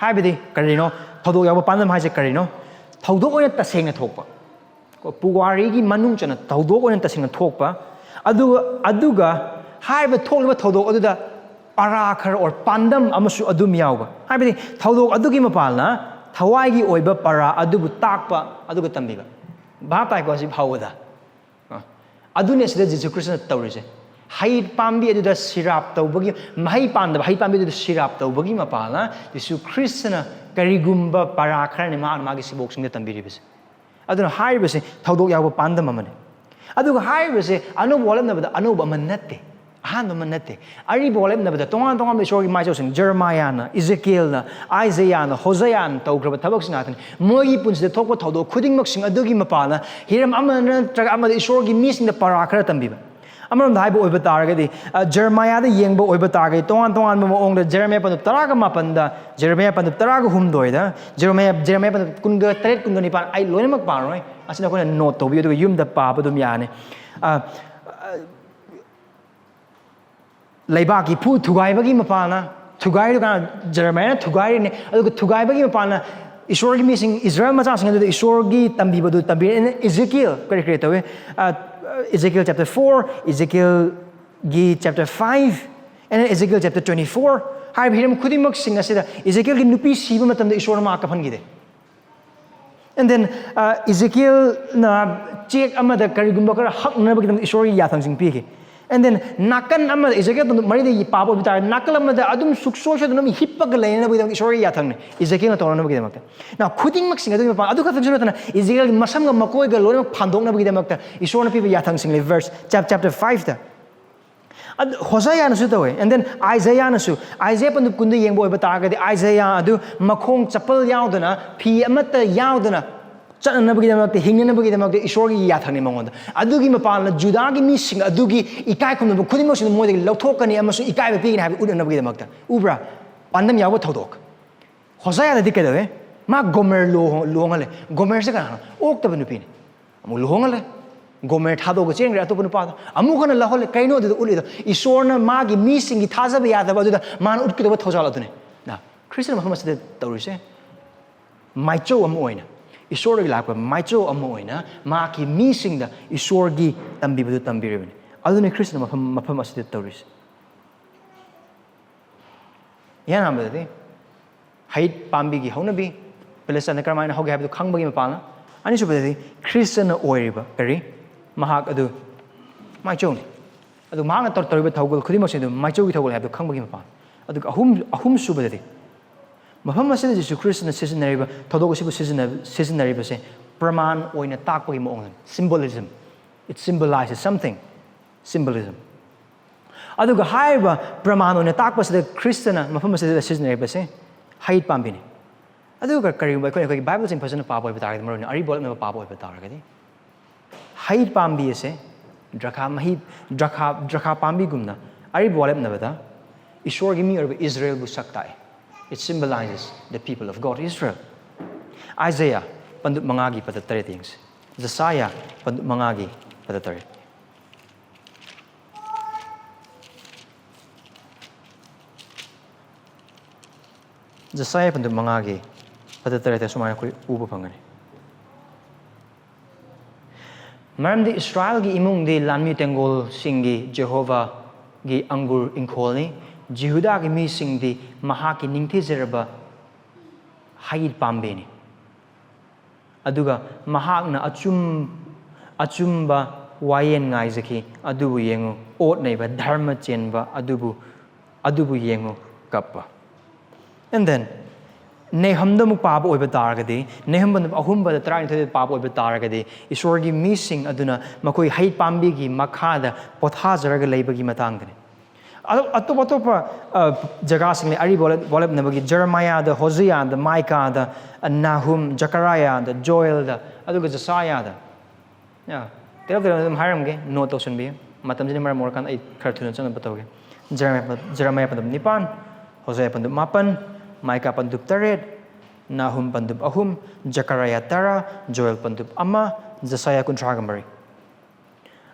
ꯍꯥꯏꯕꯗꯤ ꯀꯔꯤꯅೋ ꯊꯧꯗꯣꯛ ꯌꯥꯎꯕ ꯄꯥꯟꯗꯝ ꯍꯥꯏꯁꯦ ꯀꯔꯤꯅꯣ ꯊꯧꯗꯣꯛ ꯑꯣꯏꯅ ꯇꯁꯦꯡꯅ ꯊꯣꯛꯄ ꯄꯨꯋꯥꯔꯤꯒꯤ ꯃꯅꯨꯡ ꯆꯟꯅ ꯊꯧꯗꯣꯛ ꯑꯣꯏꯅ ꯇꯁꯦꯡꯅ ꯊꯣꯛꯄ ꯑꯗꯨꯒ ꯍꯥꯏꯔꯤꯕ ꯊꯣꯛꯂꯤꯕ ꯊꯧꯗꯣꯛ ꯑꯗꯨꯗ ꯄꯔꯥ ꯈꯔ ꯑꯣꯔ ꯄꯥꯟꯗꯝ ꯑꯃꯁꯨ ꯑꯗꯨꯝ ꯌꯥꯎꯕ ꯍꯥꯏꯕꯗꯤ ꯊꯧꯗꯣꯛ ꯑꯗꯨꯒꯤ ꯃꯄꯥꯜꯅ ꯊꯋꯥꯏꯒꯤ ꯑꯣꯏꯕ ꯄꯔꯥ ꯑꯗꯨꯕꯨ ꯇꯥꯛꯄ ꯑꯗꯨꯒ ꯇꯝꯕꯤꯕ ꯚꯥꯞ ꯇꯥꯏꯀꯣ ꯁꯤ ꯐꯥꯎꯕꯗ ꯑꯗꯨꯅꯦ ꯁꯤꯗ ꯖꯤꯁꯨ ꯈ꯭ꯔꯤꯁꯇꯅ ꯇꯧꯔꯤꯁꯦ ꯍꯩ ꯄꯥꯝꯕꯤ ꯑꯗꯨꯗ ꯁꯤꯔꯥꯞ ꯇꯧꯕꯒꯤ mahei ꯄꯥꯟꯗꯕ ꯍꯩ ꯄꯥꯝꯕꯤ ꯑꯗꯨꯗ ꯁꯤꯔꯥꯞ ꯇꯧꯕꯒꯤ ꯃꯄꯥꯜꯅ ꯖꯤꯁꯨ ꯈ꯭ꯔꯤꯁꯇꯅ ꯀꯔꯤꯒꯨꯝꯕ ꯄꯔꯥ ꯈꯔꯅꯤ ꯃꯥꯒꯤ ꯁꯤꯕꯣꯛꯁꯤꯡꯗ ꯇꯝꯕꯤꯔꯤꯕꯁꯦ ꯑꯗꯨꯅ ꯍꯥꯏꯔꯤꯕꯁꯦ ꯊꯧꯗꯣꯛ ꯌꯥꯎꯕ ꯄꯥꯟꯗꯝ ꯑꯃꯅꯤ ꯑꯗꯨꯒ ꯍꯥꯏꯔꯤꯕꯁꯦ ꯑꯅꯧꯕ ꯋꯥꯠꯂꯝꯗꯕꯗ ꯑꯅꯧꯕ ꯑꯃ ꯅꯠꯇꯦ ꯑꯍꯥꯟꯕ ꯑꯃ ꯅꯠꯇꯦ ꯑꯔꯤꯕ ꯋꯥꯠꯂꯝꯗꯕꯗ ꯇꯣꯉꯥꯟ ꯇꯣꯉꯥꯟꯕ ꯏꯁꯣꯔꯒꯤ ꯃꯥꯏꯆꯧꯁꯤꯡ ꯖꯔꯃꯥꯌꯥꯅ ꯏꯖꯦꯀꯤꯌꯦꯜꯅ ꯑꯥꯏꯖꯌꯥꯅ ꯍꯣꯖꯌꯥꯅ ꯇꯧꯈ꯭ꯔꯕ ꯊꯕꯛꯁꯤꯡ ꯉꯥꯛꯇꯅꯤ ꯃꯣꯏꯒꯤ ꯄꯨꯟꯁꯤꯗ ꯊꯣꯛꯄ ꯊꯧꯗꯣꯛ ꯈꯨꯗꯤꯡꯃꯛꯁꯤꯡ ꯑꯗꯨꯒꯤ ꯃꯄꯥꯜꯅ ꯍꯤꯔꯝ ꯑꯃ ꯅꯠꯇ꯭ꯔꯒ ꯑꯃꯗ ꯏꯁꯣꯔꯒꯤ ꯃꯤꯁꯤꯡꯗ ꯄꯔꯥ ꯈꯔ ꯇꯝꯕꯤꯕ ꯑꯃꯔꯣꯝꯗ ꯍꯥꯏꯕ ꯑꯣꯏꯕ ꯇꯥꯔꯒꯗꯤ ꯖꯔꯃꯥꯌꯥꯗ ꯌꯦꯡꯕ ꯑꯣꯏꯕ ꯇꯥꯔꯒꯗꯤ ꯇꯣꯉꯥꯟ ꯇꯣꯉꯥꯟꯕ ꯃꯑꯣꯡꯗ ꯖꯦꯔꯦꯃꯤꯌꯥ ꯄꯟꯗꯨꯞ 18ꯗ ꯖꯦꯔꯦꯃꯤꯌꯥ ꯄꯟꯗꯨꯞ 18ꯗ ꯖꯦꯔꯦꯃꯤꯌꯥ ꯄꯟꯗꯨꯞ 18 19 ꯑꯩ ꯂꯣꯏꯅꯃꯛ ꯄꯥꯔꯣꯏ ꯑꯁꯤꯅ ꯑꯩꯈꯣꯏꯅ ꯅꯣꯠ ꯇꯧꯕꯤꯌꯨ ꯑꯗꯨꯒ ꯌꯨꯝꯗ ꯄꯥꯕ ꯑꯗꯨꯝ ꯌꯥꯅꯤ ꯂꯩꯕꯥꯛꯀꯤ ꯐꯨ ꯊꯨꯒꯥꯏꯕꯒꯤ ꯃꯄꯥꯜꯅ Thugai to kind of Jeremiah, Thugai, Thugai Bagi Mapana, Ishorgi missing Israel Matas and the Ishorgi Tambiba do Tambi and Ezekiel, very great away. Ezekiel chapter 4, Ezekiel chapter 5, and then Ezekiel chapter 24. Hi, Hiram Kudimak sing as Ezekiel Nupi Sibamatam the Ishor Makapangide. And then Ezekiel na check Amada Karigumbaka Hak Nabakam Ishori Yathang Sing Piki. And then Nakan Amada Ezekiel Maridi Papa Vitar Nakalamada Adum Suksosha Hippagalena with Ishori Yathang, Ezekiel Toronamaka. Now, Kudingmak sing Aduka Ezekiel Masanga Makoy Galona Pandona Vidamakta, Ishona people Yathang Sing verse chapter 5. Hosea nasu and then Isaiah nasu Isaiah pandu kundu yengbo batagadi Isaiah adu makong chapal yaudana phi amata yaudana channa bagi damak hingna bagi damak ishorgi yathani mangonda adugi mapalna judagi mi sing adugi ikai khumna khudimok sin moide lauthokani amasu ikai be pigin habi udna bagi damak ubra pandam yawa thodok Hosea da dikade ma gomer lohongale gomer se kana okta banupini amu lohongale Gomer Tado Chang Ratopunapa, Amukana Lahole, Kaino, the Ulida, Ishorna, Magi, missing it Thajabaya, the man would kill Tozalatune. Now, Christian Muhammad said, Dorise, Maicho Amoina, Ishori Lapa, Maicho Amoina, Maki missing the Ishorgi Tambibu Tambiribin. Other than Christian Muhammad said, Doris. Yanamadi, Hait Pambigi Honabi, Pelesana Carmine, how have the Kangba Mapana, and it's Christian Oiriba, Perry. Mahak adu my choni adu manga tortoriba thogol khudimo se my chogi thogol have the khangba ma adu ahum subadati mafam asina jesu christ na seasonariba thodog sibu seasonariba se praman oina takpa gi moong symbolism it symbolizes something symbolism adu ga haiba praman oina takpa se Khristana mafam asina seasonariba se hait pambini adu ga kariba ko bible sing phasana paboy batagadi marone ari bol na paboy batagadi Hait Pambi is Drakha Pambi Gumna. Ari Boleb Navada. Ishor Gimi or Israel Busaktai. It symbolizes the people of God, Israel. Isaiah, Pandut Mangagi for the three things. Josiah, Pandut Mangagi for the third. Josiah Pandut Mangagi for the third. Sumana Ubu Pangani. Maramdi Israel gi imung di lanmi tengol singi Jehovah gi angur inkolni Jehuda gi mi sing di mahaki ningthi zerba hayid pambeni aduga mahakna achumba wayen ngai zaki adubu yengu ot nei ba dharma chenba adubu yengu kappa and then Nehamdamuk Papa Oibatargadi, Neham Ahumba, the trying to the Papa Oibatargadi, Ishorgi missing Aduna, Makoi Hait Pambigi, Makada, Pothazaraga Labagi Matangani. Atopa Jagasing, Ari Boleb Nabagi, Jeremiah, the Hosea, the Micah, the Nahum, Zechariah, the Joel, the Aduga Josiah. Yeah, tell them Haramge, no Toshan be, Matamjimar Morkan, a cartoon and Patoge. Jeremiah Pandam Nipan, Hosea Pandam Mapan. Micah Pandup Tared, Nahum Pandup Ahum, Zechariah Tara, Joel Pandup Ama, Josiah Kuntragamari.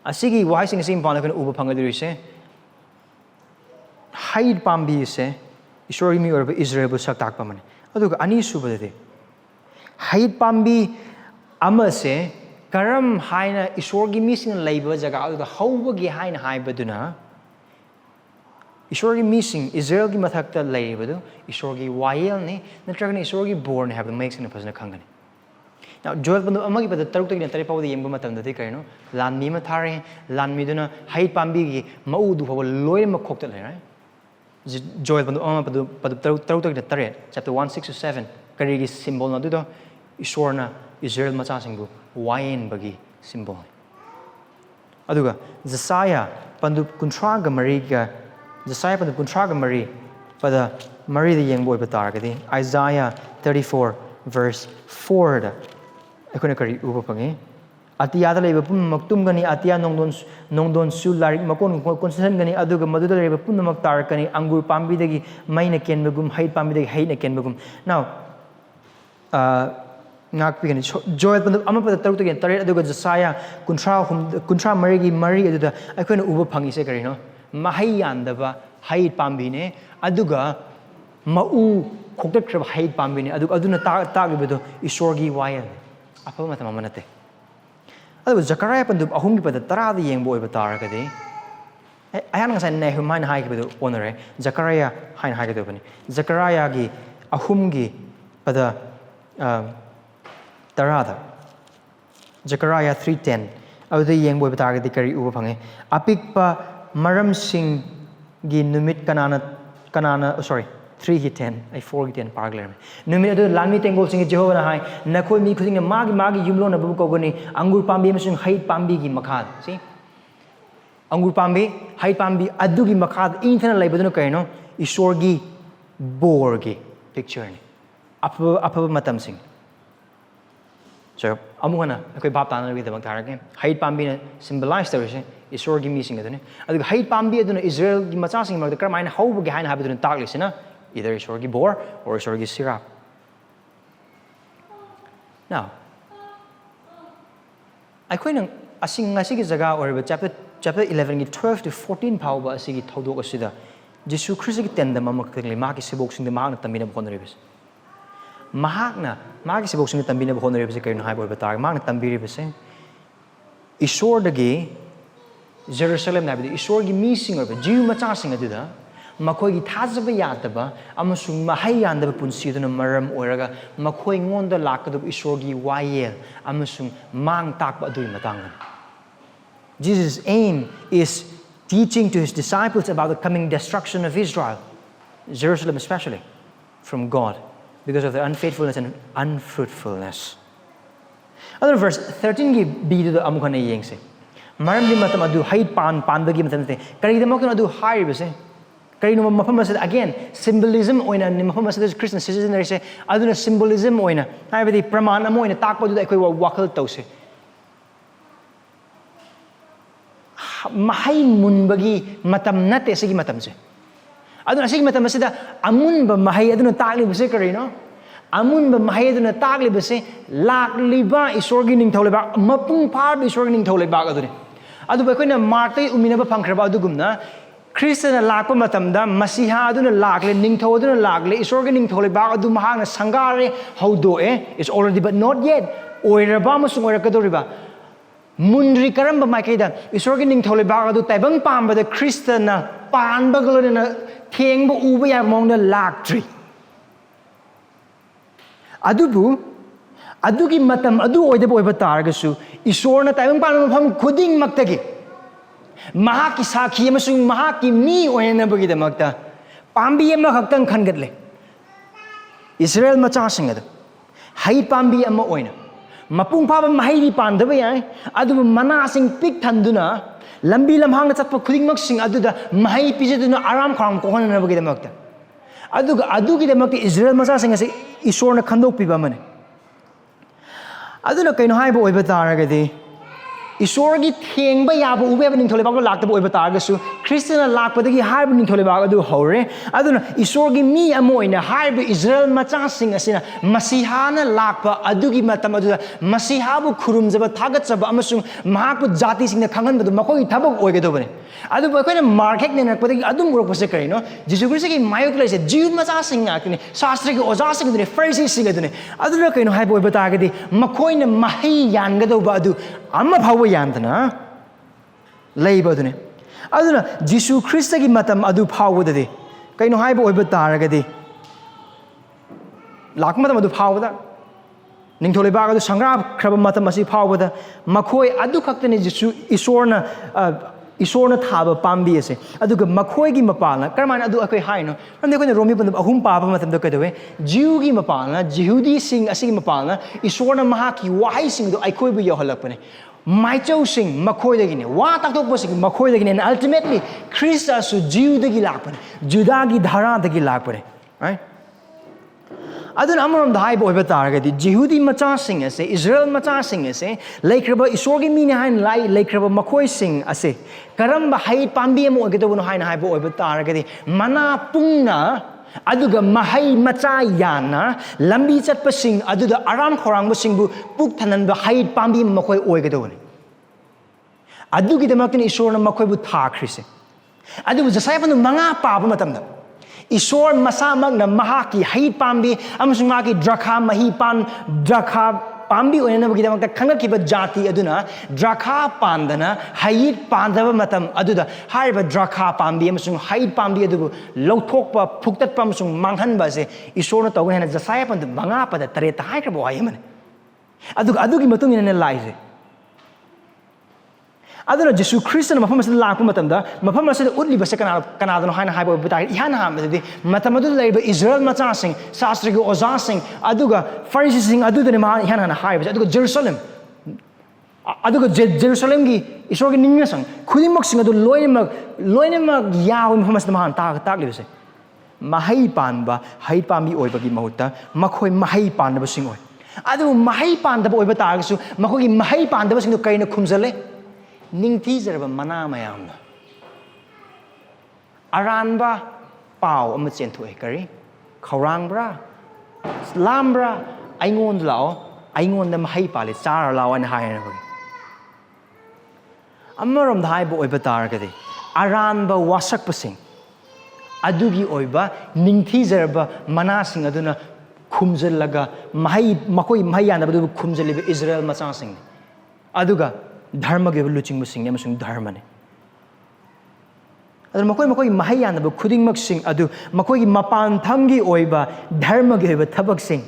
Asigi, why sing same Panakan Uba Pangadiri? Hide Pambi say, Ishori me or Israel Busak Pamani. Aduka Ani Subade. Hide Pambi Ama say, Karam Haina Ishorgi missing labor, Zaga, the Howagi Hain Hai Baduna. Ishorgi missing Israel gi mathakta leibadu Ishorgi wayel ni natragani Ishorgi born have the makes in a person kangani. Now Joel bandu amagi pada taruk tagi tari pawu yembu matam dati kaino lan mi mathare lan mi duna hait pambi gi mau du pawu loy ma khokta le right Joel bandu amma padu taruk tagi tari chapter 1:6-7 kari gi symbol na du do Ishorna Israel macha singbu wayen bagi symbol aduga Josiah pandu kuntraga mariga Josiah Pandu Kuntraga Marie, Pada Marie the Young Boy Batargadi, Isaiah 34, verse 4. Ekonakari Ubapangi. Atia the Pum Maktumgani, Atia Nongdon Sularik, Makon, Consangani, Aduga, Madura, Punamak Tarkani, Angur Pambidagi, Maina Ken Bagum, Hait Pambidagi, Haina Ken Bagum. Now, Joel Pandu Amapa the Taruk again, Aduga Josiah, Kuntra Marigi, Marie, I couldn't Ubapangi Sekarino. Mahei yandaba, hait pambine, aduga, mau khoktat krab hai pambi ni aduna ta gibedo isorgi wayel apa matam amanate adu Zechariah pandu ahum gi pada tara da yeng boy batar ka de ayan nga san ne human hai gibedo honore Zechariah hain hai gibedo bani Zechariah gi ahum gi pada tara da Zechariah 3:10 adu yeng boy batar ka de kari uba phange apikpa maram sing gi numit kanana sorry 3:10 I 4:10 pargler numit adu lanmi tengol sing Jehovah na hai nakhoi mi khuding magi yumlo na bu ko goni angur pambi amsung hait pambi gi makhad see angur pambi hait pambi adu gi makhad inthana laibaduna kaino isorgi borgi picture ni apa matam sing so amungana akoi bap tan wi dabak tharake hait pambi na symbolize the isorgi mi sing adune adu hait pambi aduna Israel gi macha sing mag kar maina hau gi hain habaduna taklisina either isorgi bor or isorgi sirap. Now, I think asing ngasi ki jaga or chapter 11 ki 12 to 14 power ba asigi thodok asida Jesu Christ ki tenda mamak tengli ma ki sibok sing de ma na tambina bkhon rebis mahak na ma ki sibok sing tambina bkhon rebis kain hai boy batar ma na tambiri bise isor dagi Jerusalem na bi isor gi mi sing or Jew macha sing aduda makhoi gi thajaba yadaba amasung mahei yandaba punsigi duna maram oiraga makhoi ngonda lakadu isor gi wayel amasung mang takba adui matangda Jesus' aim is teaching to his disciples about the coming destruction of Israel, Jerusalem especially, from God because of their unfaithfulness and unfruitfulness. Other verse 13 gi bi do amukane yengse maram di matam adu hait pan bagi matam te kari de mokno adu hai bese kari no mafam as again symbolism oina ni mafam as Christian citizen say aduna symbolism oina hai badi praman amo oina takpa du ekoi wakhal tause mahai munbagi matam nate sigi matam se aduna sigi matam asida amunba mahai aduna takli bese kari no amunba mahai aduna takli bese lakliba isorgi ning tholeba mapung par isorgi ning tholeba adune adu bakoina martai umina ba phangkraba adugumna Khristana lakpa matamda masiha aduna lakle ning tho aduna lakle isorgi ning tholeba adu mahana sangare haudoe is already but not yet oiraba masung oirakadoriba Mundri karamba maikeda isorgi ning thole ba adu taibang pamba da Khristana panba glona thengba uba ya mongna laktri adubu adugi matam adu oidaba oiba targasu isorna taibang pamba pham khudingmaktagi mahaki sakhi amasung mahaki mi oina bagi da makta pambi ama khaktang khangatle Israel macha singada hai pambi ama oina mapung paba mahai pandaba yai adu mana sing pik thanduna lambi lamhang na chappa khudingmak sing aduda mahai pijaduna aram khang ko hona bagi damakta adu gi damakti Israel macha sing ase isor na khandok piba mane aduna kaino haiba oiba taragadi isor gi thengba yaba ube ba ning thole ba ko lakta oiba taragasu Khristana lakpadagi haiba ning thole ba adu hore aduna isor gi mi amoina haiba Israel macha sing asina masihana lakpa adugi matam adu masihabu khurumjaba thagatjaba amasung mahapu jati sing na khangan badu makoi thabak oigedobane adu bakoina market ne nakpadagi adum urok pase kaino Jesus Christ gi mayok laise Jew macha sing akni shastra gi oja sing dune Pharisee sing adune aduna kaino haiba oiba taragadi makoina mahai yangadoba adu amma bhawa yandana leiba dune aduna Jesus Christ gi matam adu phawudade kaino haiba oiba taragadi lakma matam adu phawuda ningthole ba adu sangra khraba matam asi phawuda makhoi adu khaktani Jesus isorna thaba pambi ase aduga makhoi gi mapalna karmana adu akoi haino ramde koina romi pandam ahum paba matam da kadowe Jew gi mapalna Jehudi sing asigi mapalna isorna mahaki wahai sing do aikoi bu yohalakpane Maichau sing makhoi dagine wa taktok po sing makhoi dagine and ultimately Christa su Jew dagi lakpane Juda gi dhara dagi lakpane right adun amaram dai boy bataragadi Jehudi macha sing ase Israel macha sing ase laikraba isorgi mini hain lai laikraba makhoi sing ase karamba hai pambi mo gedono hain hai boy bataragadi mana pungna aduga mahai macha yana lambi chatpa sing aduda aram khorang ba singbu puk thanan ba hai pambi makhoi oigedoni adugi damakni isorna makhoi bu thakhrise adu jasai panu manga paba matamda Isor masamag na mahaki hait pambi amasung maki drakha mahipan drakha pambi oina bagidamagta khangakkiba jati aduna drakha pandana hait pandaba matam aduda hariba drakha pambi amasung hait pambi adubu lauthokpa phuktatpa amasung manghanba se isorna tawgana jasaya pandu manga pada tareta haikrabo hayamane adugi matung ina laise aduna Jesu Khristana mafam asida lakpa matamda mafam asida utli base kanadano haina haiba butai ihana hamadi matamadu leiba Israel machasing sastrigi ozasing aduga Pharisee adudane ma ihana haiba aduga Jerusalem aduga Jerusalem gi isorgi ningasang khudingmak sing adu loinemak yaw mafam asida mahan takli base mahei panba hai pambi oibagi mahutta makhoi mahei pandaba sing oi adu mahei pandaba oiba targasu makhogi mahei pandaba sing kaina khumjale Ningthizaraba mana mayamna aranba pau ama chenthoe kari khawrangbra lambra aingon lao aingon da mahai pale char lao an haina hoi amarom dai bo oiba targadi aranba wasak pasing adugi oiba ningthizaraba mana sing aduna khumjallaga mahai makoi mahai yana badu khumjaliba Israel macha sing aduga dharma ge luching musing amasung dharma ne adu makoi mahai yana ba khudingmak sing adu makoi gi mapanthonggi oiba dharma ge ba thabak sing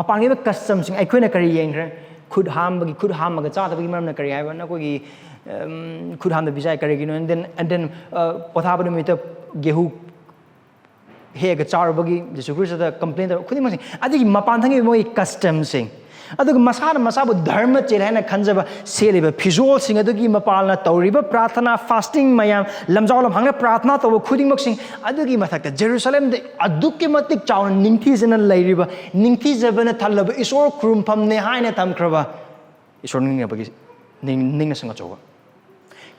mapangi ba custom sing aikoina kari yengra khud ham ga cha tabagi maramna kari haiba na koi gi khud ham da bijai kari gi no and then pothabanu mita gehu he ga char bagi Jesu Christ da complain da khudingmak sing adi mapanthonggi moi custom sing aduga masana masabu dharma chelhaina khanjaba seliba phizol sing adugi mapalna tawriba prathana fasting mayam lamjawlam hangna prathna taw khudingmak sing adugi mathakta Jerusalem de adukki matik chauna ningthizana lairiba ningthizabana thalaba isor khurumpham ne haina tamkraba isor ningna bagi ningna sanga chawa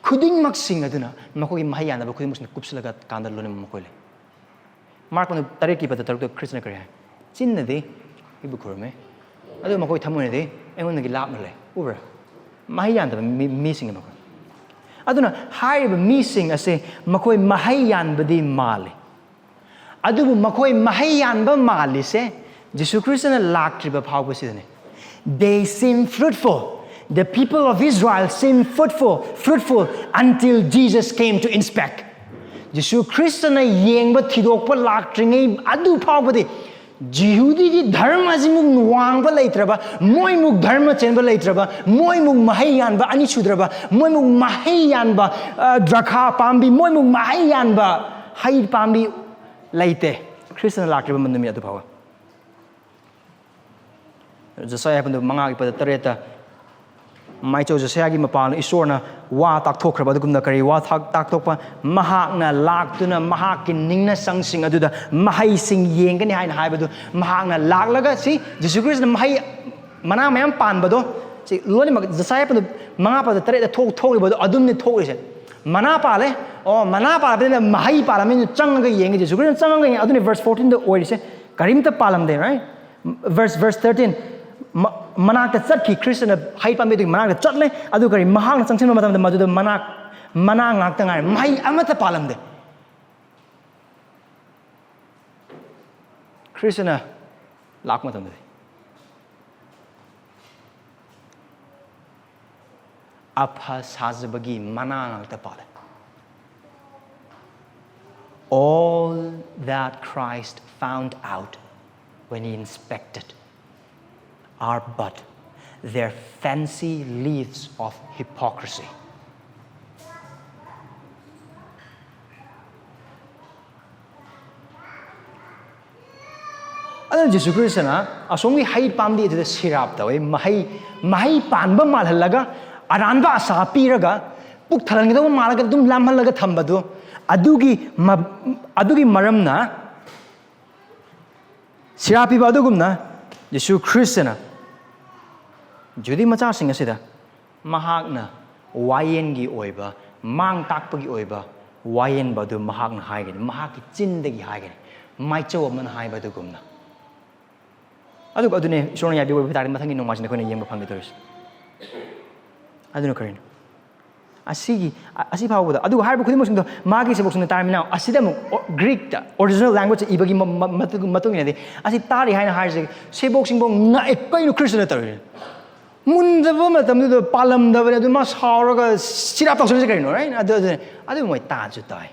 khudingmak sing aduna makogi mahayana ba khudingmak sing kupslaga kandal lone makole mark on tareki pada taruk Khristana kare chinna de ibu khurme adu makoi thamoi de engon nagi lap nale ubra mahayan da missing ma aduna high missing ase makoi mahayan badi male adu makoi mahayan ba male se Jesu Christana laktriba phawba sidane they seem fruitful the people of Israel seem fruitful until Jesus came to inspect Jesu Christana yengba thidokpa laktringai adu phawbadi Jihudi ki dharma jimuk nuang ba leitraba moi muk dharma chen ba leitraba moi muk mahayan ba ani chudraba moi muk mahayan ba drakha pambi moi muk mahayan ba hai pambi leite Khristana lakriba mandami adu bhawa jasaya pandu manga ki pada tareta maicho jasaya gi mapal isorna wa takthokraba adugumna kari wa taktokpa mahakna laktuna mahakki ningna sangsing aduda mahai sing yengani haina haibadu mahakna laklaga si Jesu Christ na mahai mana mayam panbado si loni jasaya pandu manga pada tareta thokibado adumni thokrise mana pale mana pale mahai palamin changaga yengi Jesu Christ changaga aduni verse 14 the oise karimta palam de right verse 13 manakta chatki Khristana hai pambe de manakta chatle adu kari mahang changchinba matam madu de mana ngakta ngai mai amata palam de Khristana lak matam de apha thajabagi mana ngakta pale all that Christ found out when he inspected are but their fancy leaves of hypocrisy. Adon Jesu Khristana asongi hai pamdi de sirap tawe mahai panba malhalaga aranba asa piraga puk thalangido malaga dum lamhalaga thambadu adugi maramna sirapi badugumna Jesu Khristana Judi macha sing asida mahakna wayengi oiba mang takpagi oiba wayen badu mahakna haigani mahaki chindagi haigani maicho man haibadu gumna adune isona yabi oiba tari mathangi nongmajina koina yemba phangi doris aduna karin asi phawda adu harba khudimok sing do magi sebok sing tarmina asida mo Greek ta original language ibagi matung ina de asi tari haina harse sebok sing bong na ekai no Khristana tar mundaba matam do palam da adu ma sauraga sirap tak sori kai no right adu moi ta ju tai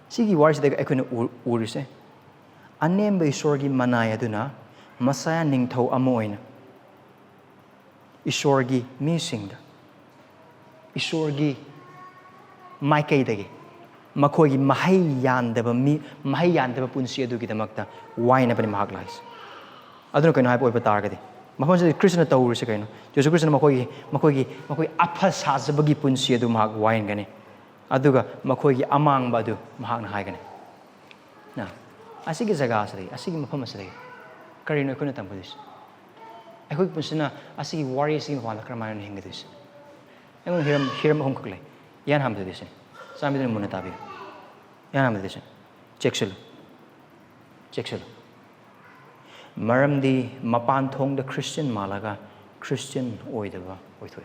sigi wars de ekoi urise anemba isorgi manaya duna masaya ningthau amoina isorgi misingda isorgi maikai dagi makogi mahei yandaba punsi adu gidamakta waina bani mahak lais aduna kaino haipo iba targadi mafon se Krishna tawurse kaino Jesu Krishna makogi apha sajabagi punsi adu mahak wain gani aduga makogi amang badu mahak na haigani na asigi jaga asri asigi mafam asri karino kuna tampudis ekoi punsina asigi warrior sing wala kramayon hingedis engon hiram hom kukle yan ham dedis samidin munatabi yan ham dedis Cheksillu maramdi mapanthongda Christian mallaga Christian oidaba oithok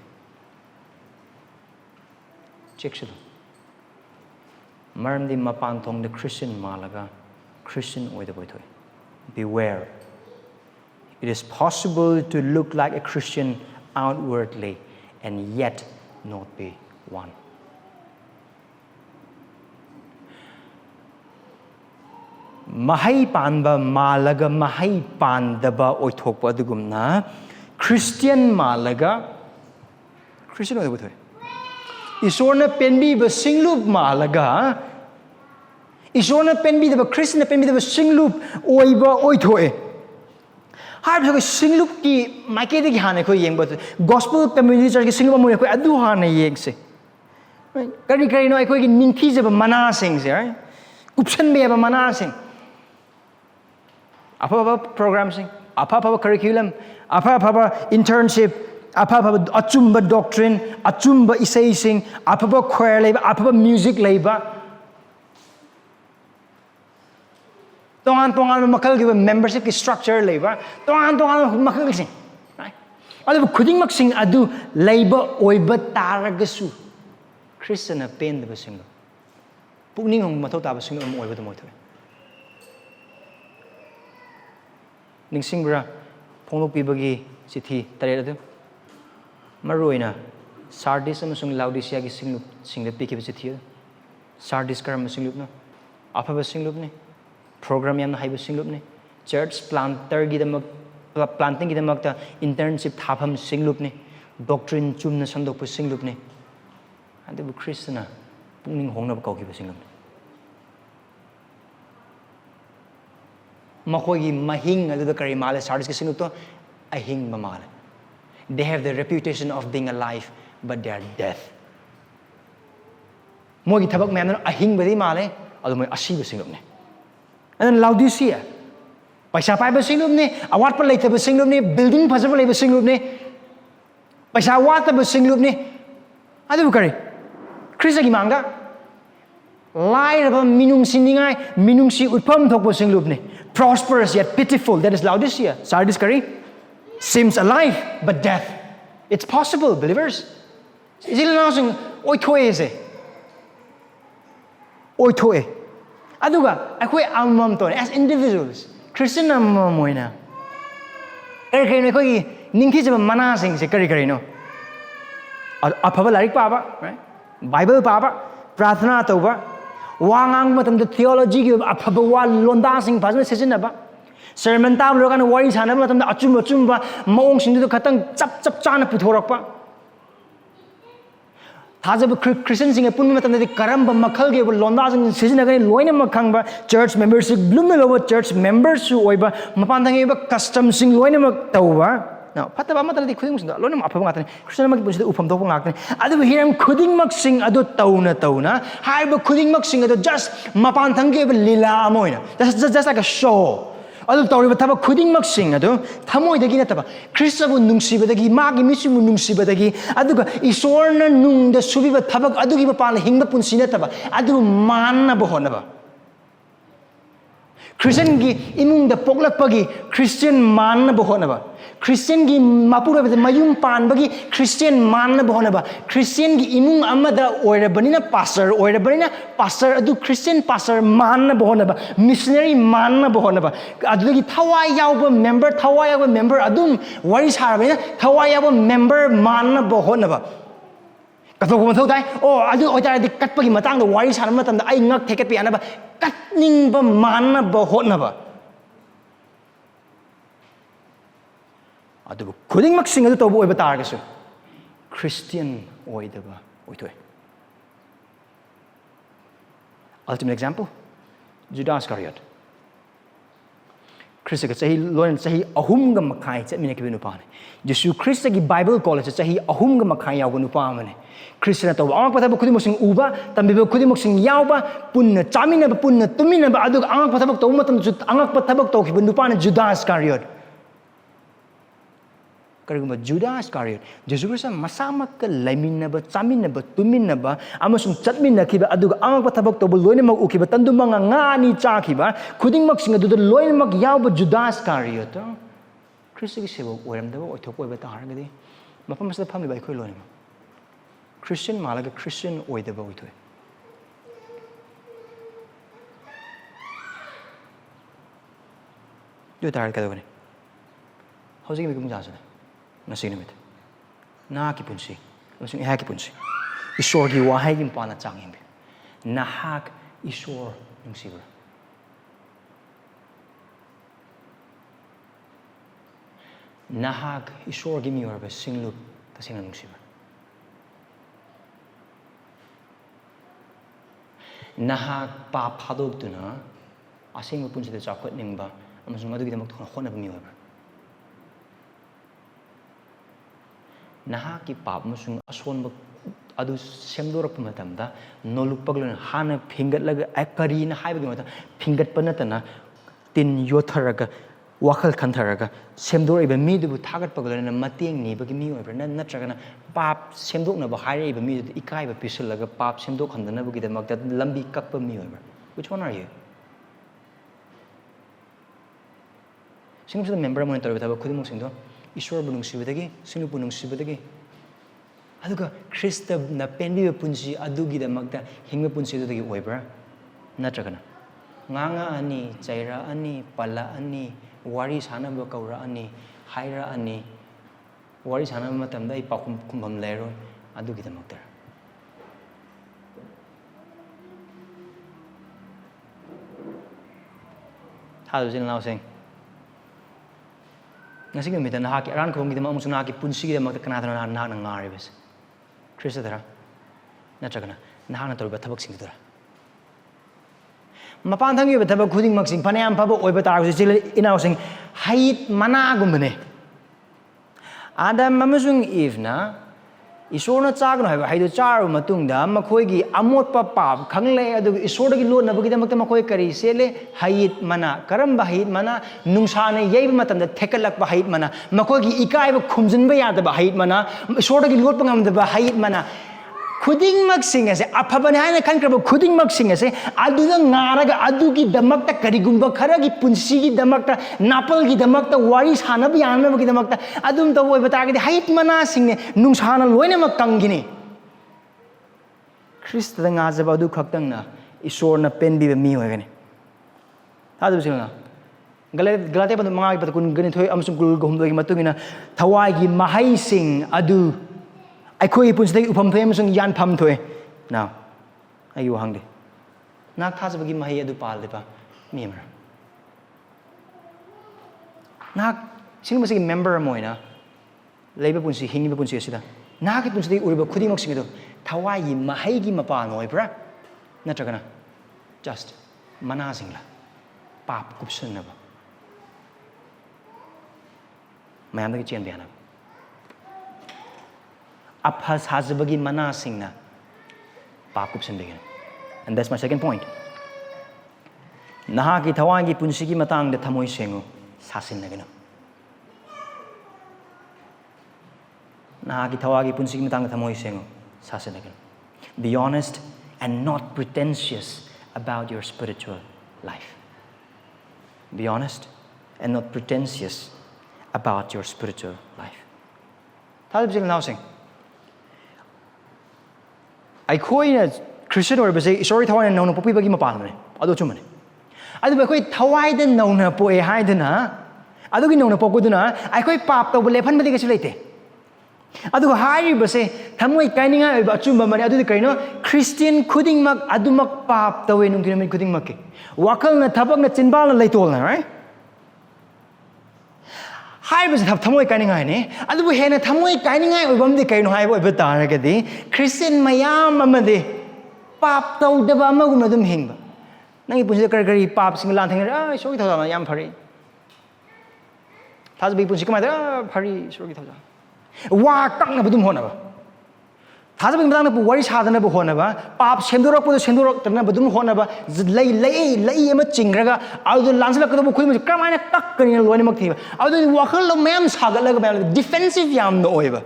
Cheksillu maramdi mapanthongda Christian mallaga Christian oidaba oithok beware. It is possible to look like a Christian outwardly and yet not be one. Mahei panba mallaga mahei pandaba oithok adugumna Christian mallaga Christian oidaba oithok isorna penbiba singlup mallaga isorna penbidaba Christian penbidaba singlup oiba oithok हाइब सिंगलुप की माइके की हाने को Young बत gospel community church की सिंगलुप मुने को अदु हाने येंग से करी करी नो कोई की निंथी जब मना सिंग से कुप्शन में अब मना सिंग apa program sing apa curriculum apa internship apa achumba doctrine achumba isai sing apa choir leba apa music leba tongan makhal gi membership ki structure leba tongan makhal sing adu khudingmak sing adu leiba oiba taragasu Khristana pen da sing pukning hong mathau ta sing oiba da moi thoi ningsingbra phonglok pibagi chithi tare adu maroina Sardis amasung Laodicea gi singlup pikib chithi Sardis karam singlup na aphaba singlup ne program yam haiba singlup ne church planter gi damak planting gi damak ta internship thapam singlup ne doctrine chumna sandok pu singlup ne adu Khristana pungning hongna ba kau gi singlup makogi mahing adu da kari male Sardis gi singlup to ahing ba male they have the reputation of being alive but they are dead mogi thabak me amna ahing ba di male adu moi asiba singlup ne and Laodicea paisa pai ba singlup ne awat pa leita ba singlup ne building phasa ba lei ba singlup ne paisa wat ba singlup ne adu kari Khristagi mangda lai ba minung siningai minung si utpam thok ba singlup ne prosperous yet pitiful that is Laodicea Sardis kari seems alive but death it's possible believers is it announcing oithok aduga akoi amam to as individuals Christian moina kari no koi ningthi jaba mana sing se kari no aphaba larik pa ba right Bible pa ba प्रार्थना तौबा वांगांग मतम the theology gi aphaba wa londa sing phasna sesina ba sermon tab lokan wari sana मतम the achum ba maong sing du khatang chap chana puthorak pa thajab Christian sing pun मतम the karam ba makhal gi londa sing sesina ga loina makhang ba church membership blum lo church members su oiba mapanthang ba custom sing loina mak tauba now pataba matala di khuding sing loina aphaba ngatani Christian mak bunsi upam dok ngakni adu hiram khuding mak sing adu tauna haiba khuding mak sing adu just mapanthang gi lila amoina just like a show adu tawri ba thaba khuding mak sing adu thamoi dagi nataba Christabu nungsibadagi magi misimu nungsibadagi aduga isorna nungda subiba thabak adugi ba pala hingba punsi nataba adu manna ba honaba Christian gi imung da poklak pagi Christian manna ba honaba Christian gi mapura be mayum pan bagi Christian man na bohna ba Christian gi imung amada oira banina pastor adu Christian pastor man na bohna ba missionary man na bohna ba adu gi thawai yaw member adum wari sara ba thawai yaw member man na bohna ba kathok mo thau dai adu oita di kat pagi matang da wari sara matam da ai ngak theket pi anaba katning ba man na bohna ba adubu khudingmakpu adu tobu oiba targasu Christian oidaba oithoi. Ultimate example, Judas Iscariot. Khristagi sahi loin sahi ahum ga makai chatmina ki nupa ne. Jesu Khristagi Bible college sahi ahum ga makai yaw nupa mane. Khristana to ang pathabak khudingmakpu uba tambiba khudingmakpu yawba punna chamina ba punna tumina ba adu ang pathabak to matam ang pathabak to ki nupa ne Judas Iscariot. Karigumba Judas Iscariot Jesu Christ masamak ka laiminaba chaminaba tuminaba amasung chatminakiba aduga angak pathabak tobu loinemak ukiba tandumanga ngani chakiba khudingmakpu adu loinemak yawba Judas Iscariot Khristagi sebo oiramdaba oithok oiba targadi mafam asda phamliba aikhoi loinemak Christian malaga Christian oidaba oithoi yo tar kadogani hojigi mikum jasana nasi nimit Nahakki punsi amasung ihaki punsi isor gi wahai gi pana changim nahak isor nungsibra nahak isor gi miorba singlu tasina nungsibra nahak pa phadok tuna asing punsi da chakot ningba amasung adu gi damak khona ba miorba Nahakki pap amasung asonba adu semdorak matamda noluk paglon hana phingat laga akari na haibagi mata phingat panatana tin yotharaga wakhal khantharaga semdor iba mi du thagat paglon mateng ni bagi mi oibra natragana pap semdok na ba haire iba mi ikai ba pisulaga pap semdok khandana bagi damakta lambi kakpa mi oibra which one are you singum member monitor ba khudimok singdo Ishwar bunung sibadagi, sinu bunung sibadagi. Aduga Krista na penbi punsi adugi da magda hingme punsi dagi oibra. Natragana. Nganga ani, chaira ani, pala ani, wari sana ba kaura ani, haira ani, wari sana matamda ipakum kumbam lero adugi da magda. How does it now sing? Nasi kami kita Nahakki aran ko kita mamusung Nahakki punsigi da magta kanata na nahak na ngari bes. Krista dara. Natragana nahak na toruba thabak sing dara. Mapanthongda ba thabak khudingmakpu sing phanayam phaba oiba targu chile inaw sing hait mana gumbane. Adam amasung Eve na Isorna chagno haiba haidu charu matungda makhoigi amotpa pap khangle adu isorda gi lona bagida makta makhoi kari sele hait mana karamba hait mana nungsane yeiba matamda thekalak ba hait mana makhoigi ikai ba khumjin ba yada ba hait mana isorda gi lot pangam da ba hait mana khudingmak sing ase aphabane haina khankraba khudingmak sing ase aduda ngaraga adugi damakta karigumba kharagi punsigi damakta napal gi damakta wari sana bi yana gi damakta adum to oi batagidi hait mana sing ne nungsana loina mak kangini Krista da ngajaba adu khaktang na isorna penbi mi hoigani adu singna galate ban mangai pat kun gani thoi amsung kul gum gi matungina thawaigi mahei sing adu Aikoi punsigi upam thoe amasung yan pham thoe now ayu hangde nak thajabagi mahei adu pal depa mi amara nak singmasigi member moina leiba punsi hingi punsi asida nak punsigi uriba khudingmak singido thawai mahei gi mapa noi bra natragana just mana singla pap kupsun naba mayam gi chen biana Aphas Thajabagi mana singna pakup sendirian. And that's my second point. Nahakki thawaigi punsigi matangda thamoi sengu sasinnaganu. Nahakki thawaigi punsigi matangda thamoi sengu sasinnaganu. Be honest and not pretentious about your spiritual life. Be honest and not pretentious about your spiritual life. Thajabasa nausing. I koi Christian or base sorry thawaii no popi bagi mapalmane. Ado chumane. Adu koi thawaii den no na po e haidana. Adu ki no na pokuduna I koi pap to lephan badi kasi leite. Adu hari base thamoi kaininga ba chumba mane adu kaino Christian khudingmak adumak pap to we nung kinami khudingmak ke. Wakhal na thabak na chanbiba na leitol na right? Hai base thamoi kaininga ne. Adu hena thamoi kaininga obam de kaino hai bo betana ke di Christian mayam amade pap to deba amagum adum hingba. Nangi punsi kari pap sing lan thang sorry thawa yam phari. Thajabagi punsi kamai phari sorry thawa. Wa tak na budum hona ba. Thajabagi matang na pu wari sa na bu hona ba. Pap sendorok pu sendorok na budum hona ba. Lay ama chingraga adu lansala ka bu khoi mu kramana tak kani loni mak thi ba. Adu wakhal lo mem sagal la ba defensive yam no oi ba.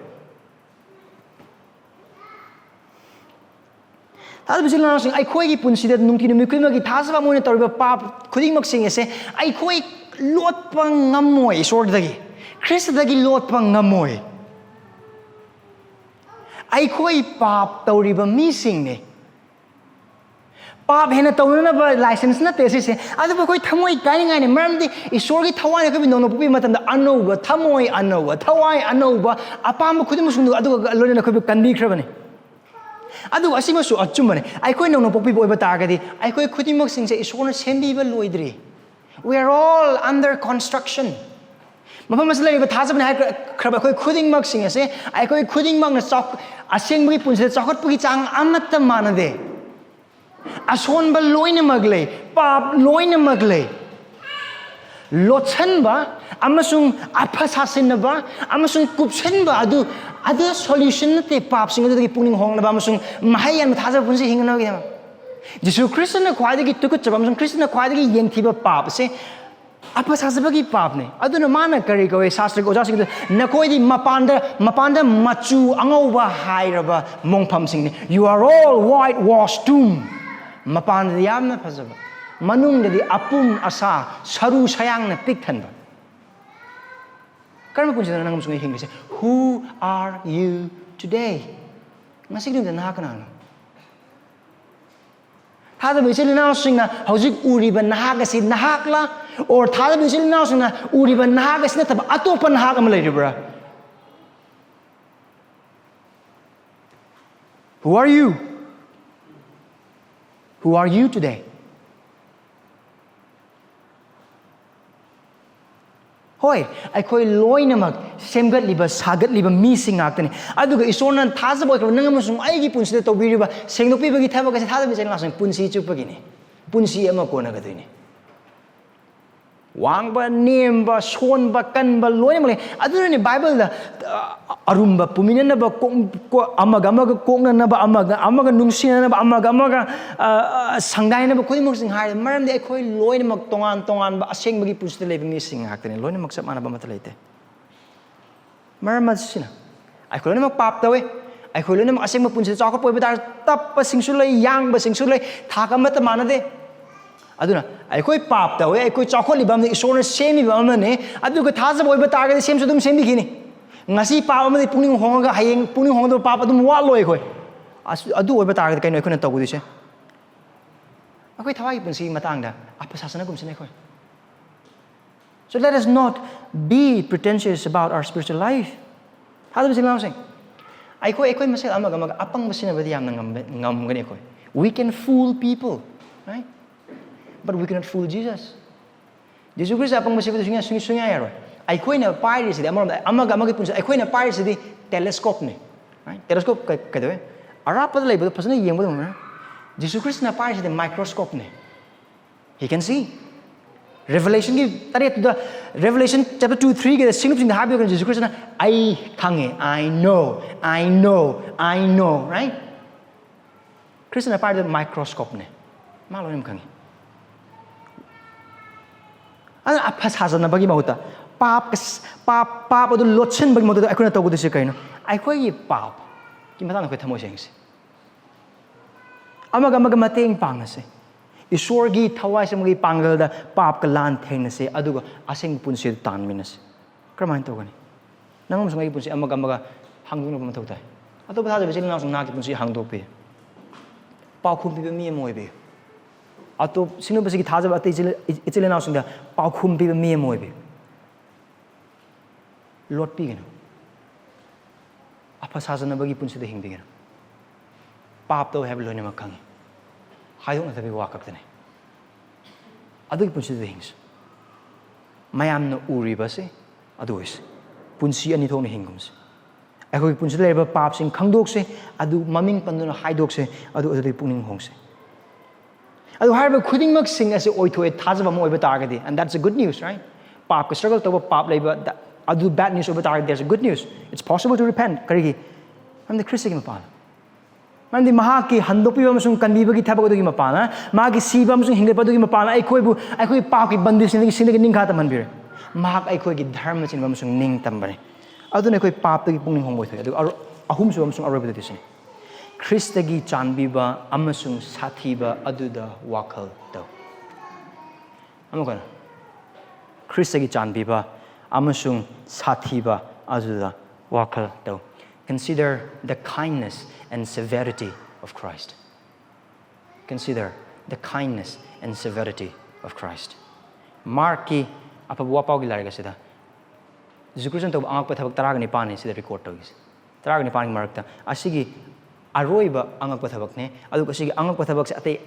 Thajabasa na sing ai khoi gi punsi da nungti nu khoi ma gi thajaba mo ne tor ba pap khudingmak sing ese ai khoi lot pa ngamoi sor dagi Christ dagi lot pa ngamoi ai khoi pap tori ba mi sing ne pap hena tawna ba license na te se adu ba khoi thamoi kai ngai ne maramdi isor gi thawai ne ko bi no pupi matam da ano ba thamoi ano ba thawai ano ba apam khuding sung adu lone na ko bi kandi khrabane adu asima su achumane ai khoi no pupi boy ba ta ga di ai khoi khudingmak sing se isor na senbi ba loidri. We are all under construction. Mafam masala iba thajabane hai khraba khoi khudingmak sing ase ai khoi khudingmak na chok asengbi punse chokot pugi chang amatta manade ason ba loina magle pap loina magle lotchan ba amasung apha sasin ba amasung kupchen ba adu solution te pap sing adu gi puning hong na ba amasung mahai an thajab punse hingna gi Jisu Khristana khwaidagi tukut chabam sang Khristana khwaidagi yengthiba pap se apa sasabagi pap ne aduna mana kari ko sastra ko jasing nakoi di mapanda machu angauba hairaba mongpham sing ne you are all whitewashed tomb mapanda yamna phajaba manung de apum asa saru sayang na pik thanba karma punjana nangam sungai hingse who are you today ngasig dum na kana Thajabasa na sing na hojik uriba nahak si nahak la or thajabasa na sing na uriba nahak na taba atopa nahak am leiribra. Who are you? Who are you today? Hoi, ai khoi loinamak semgat liba sagat liba mi singak tani aduga isorna thajaboi ko nangamusung ai gi punsi to biriba sengnopi bagi thaba ka thajabasa na sing punsi chupagi ne punsi ama ko na gadui ne wangba nemba sonba kanba loinamak aduna ne bible da arumba pumina ba ko amaga kokna na ba amaga nungsina na ba amaga sangdai na ba khoi mok sing hai maram de khoi loinamak tongan ba aseng bagi punsi le mi sing hak tani loinamak sap mana ba matalaite maram sina ai khoi loinamak pap tawe ai khoi loinamak aseng ma punsi chawka poi ba dar tap pa sing su lai yang ba sing su lai thaka ma ta mana de aduna ai khoi pap tawe ai khoi chawko li bam ne isor semi ba ma ne adu ko thaja boi ba ta ga sem su dum semi gi ni ngasi pa ma de puning honga hayeng puning honga do pa dum wa loi khoi adu oi ba ta ga kai noi khona taw gu di se akoi thawai punsi matangda apa sasana gum sine khoi so let us not be pretentious about our spiritual life hadu bilang sing ai khoi masel amaga apang masina ba diam ngam gani khoi we can fool people right but we cannot fool Jesus Jesus Christ apang masih betul sungai ya roi ai khoi na pai si amaga punsi ai khoi na pai si telescope ne right telescope ka de arap pa lai ba phasana yeng ba na Jesus Christ na pai si microscope ne he can see Revelation ki tare to the Revelation chapter 2-3 ke sing sing habi ko Jesus Christ na ai khange I know right Christ na pai the microscope ne malo nim khange ana aphas hazana bagi mahuta pap adu lotchen bagi mahuta akuna tagu dise kaino ai khoi pap ki matang ko thamoi seng se amaga mateng pang se isor gi thawai se magi pangal da pap ka lan theng se aduga aseng punsi tan minase ꯀꯔꯝꯍꯥꯏꯅ ꯇꯧꯒꯅꯤ ꯅꯪ ꯑꯃꯁꯨꯡ ꯑꯩꯒꯤ ꯄꯨꯟꯁꯤ ꯑꯃꯒ ꯑꯃꯒ ꯍꯥꯡꯗꯣꯛꯅꯕ ꯃꯊꯧ ꯇꯥꯏ ꯑꯇꯣꯞꯄ ꯊꯥꯖꯕ ꯏꯆꯤꯜ ꯏꯅꯥꯎꯁꯤꯡ ꯅꯍꯥꯛꯀꯤ ꯄꯨꯟꯁꯤ ꯍꯥꯡꯗꯣꯛꯄꯤꯌꯨ ꯄꯥꯎꯈꯨꯝ ꯄꯤꯕ ꯃꯤ ꯑꯃ ꯑꯣꯏꯕꯤꯌꯨ ꯁꯤꯒꯨꯝꯕꯁꯤꯒꯤ ꯊꯥꯖꯕ ꯑꯇꯩ ꯏꯆꯤꯜ ꯏꯅꯥꯎꯁꯤꯡꯗ ꯄꯥꯎꯈꯨꯝ ꯄꯤꯕ ꯃꯤ ꯑꯃ ꯑꯣꯏꯕꯤꯌꯨ ꯂꯣꯠꯄꯤꯒꯅꯨ ꯑꯐ ꯁꯥꯖꯅꯕꯒꯤ ꯄꯨꯟꯁꯤꯗ ꯍꯤꯡꯕꯤꯒꯅꯨ ꯄꯥꯞ ꯇꯧ ꯍꯥꯏꯕ ꯂꯣꯏꯅꯃꯛ ꯈꯪꯉꯤ ꯍꯥꯏꯗꯣꯛꯅꯗꯕꯒꯤ ꯋꯥ ꯈꯛꯇꯅꯤ ꯑꯗꯨꯒꯤ ꯄꯨꯟꯁꯤꯗ ꯍꯤꯡꯁꯤ ꯃꯌꯥꯝꯅ ꯎꯔꯤꯕꯁꯦ ꯑꯗꯨ ꯑꯣꯏꯁꯤ ꯄꯨꯟꯁꯤ ꯑꯅꯤ ꯊꯣꯛꯅ ꯍꯤꯡꯒꯨꯝꯁꯤ ꯑꯩꯈꯣꯏꯒꯤ ꯄꯨꯟꯁꯤꯗ ꯂꯩꯔꯤꯕ ꯄꯥꯞꯁꯤꯡ ꯈꯪꯗꯣꯛꯁꯤ ꯑꯗꯨ ꯃꯃꯤꯡ ꯄꯟꯗꯨꯅ ꯍꯥꯏꯗꯣꯛꯁꯤ ꯑꯗꯨꯗꯒꯤ ꯄꯨꯛꯅꯤꯡ ꯍꯣꯡꯁꯤ ꯑꯗꯨ ꯍꯥꯏꯔꯤꯕ ꯈꯨꯗꯤꯡꯃꯛꯁꯤꯡ ꯑꯁꯤ ꯑꯣꯏꯊꯣꯛꯑꯦ ꯊꯥꯖꯕ ꯑꯃ ꯑꯣꯏꯕ ꯇꯥꯔꯒꯗꯤ and that's a good news right ꯄꯥꯞꯀ struggle ꯇꯧꯕ ꯄꯥꯞ ꯂꯩꯕ ꯑꯗꯨ bad news ꯑꯣꯏꯕ ꯇꯥꯔꯒꯗꯤ there's a good news it's possible to repent ꯀꯔꯤꯒꯤ ꯃꯔꯝꯗꯤ ꯈ꯭ꯔꯤꯁꯇꯒꯤ ꯃꯄꯥꯟ ꯃꯔꯝꯗꯤ ꯃꯍꯥꯛꯀꯤ ꯍꯟꯗꯣꯛꯄꯤꯕ ꯑꯃꯁꯨꯡ ꯀꯟꯕꯤꯕꯒꯤ ꯊꯕꯛ ꯑꯗꯨꯒꯤ ꯃꯄꯥꯟꯅ ꯃꯥꯒꯤ ꯁꯤꯕ ꯑꯃꯁꯨꯡ ꯍꯤꯡꯒꯠꯄ ꯑꯗꯨꯒꯤ ꯃꯄꯥꯟꯅ ꯑꯩꯈꯣꯏ ꯄꯥꯞꯀꯤ ꯕꯟꯗꯤꯁꯤꯡꯗꯒꯤ ꯅꯤꯡꯈꯥ ꯇꯝꯍꯟꯕꯤꯔꯦ ꯃꯍꯥꯛ ꯑꯩꯈꯣꯏꯒꯤ ꯙꯔꯃ ꯆꯤꯟꯕ ꯑꯃꯁꯨꯡ ꯅꯤꯡ ꯇꯝꯕꯅꯤ ꯑꯗꯨꯅ ꯑꯩꯈꯣꯏ ꯄꯥꯞꯇꯒꯤ ꯄꯨꯛꯅꯤꯡ ꯍꯣꯡꯕ ꯑꯣꯏꯊꯣꯛꯑꯦ ꯑꯗꯨꯒ ꯑꯍꯨꯝꯁꯨꯕ ꯑꯃꯁꯨꯡ ꯑꯔꯣꯏꯕꯗꯗꯤ ꯁꯤꯅꯤ ꯈ꯭ꯔꯤꯁꯇꯒꯤ ꯆꯥꯟꯕꯤꯕ ꯑꯃꯁꯨꯡ ꯁꯥꯊꯤꯕ ꯑꯗꯨꯗ ꯋꯥꯈꯜ ꯇꯧ ꯑꯃꯨꯛꯀ ꯈ꯭ꯔꯤꯁꯇꯒꯤ ꯆꯥꯟꯕꯤꯕ ꯑꯃꯁꯨꯡ ꯁꯥꯊꯤꯕ ꯑꯗꯨꯗ ꯋꯥꯈꯜ ꯇꯧ Consider the kindness and severity of Christ. Consider the kindness and severity of Christ. Markki afaba wapaugi lariga sida. Zukrisan tob angakpa thabak 19 sida record tawis. 19 gi marakta asigi aroiba angakpa thabakne adu asigi angakpa thabak se atei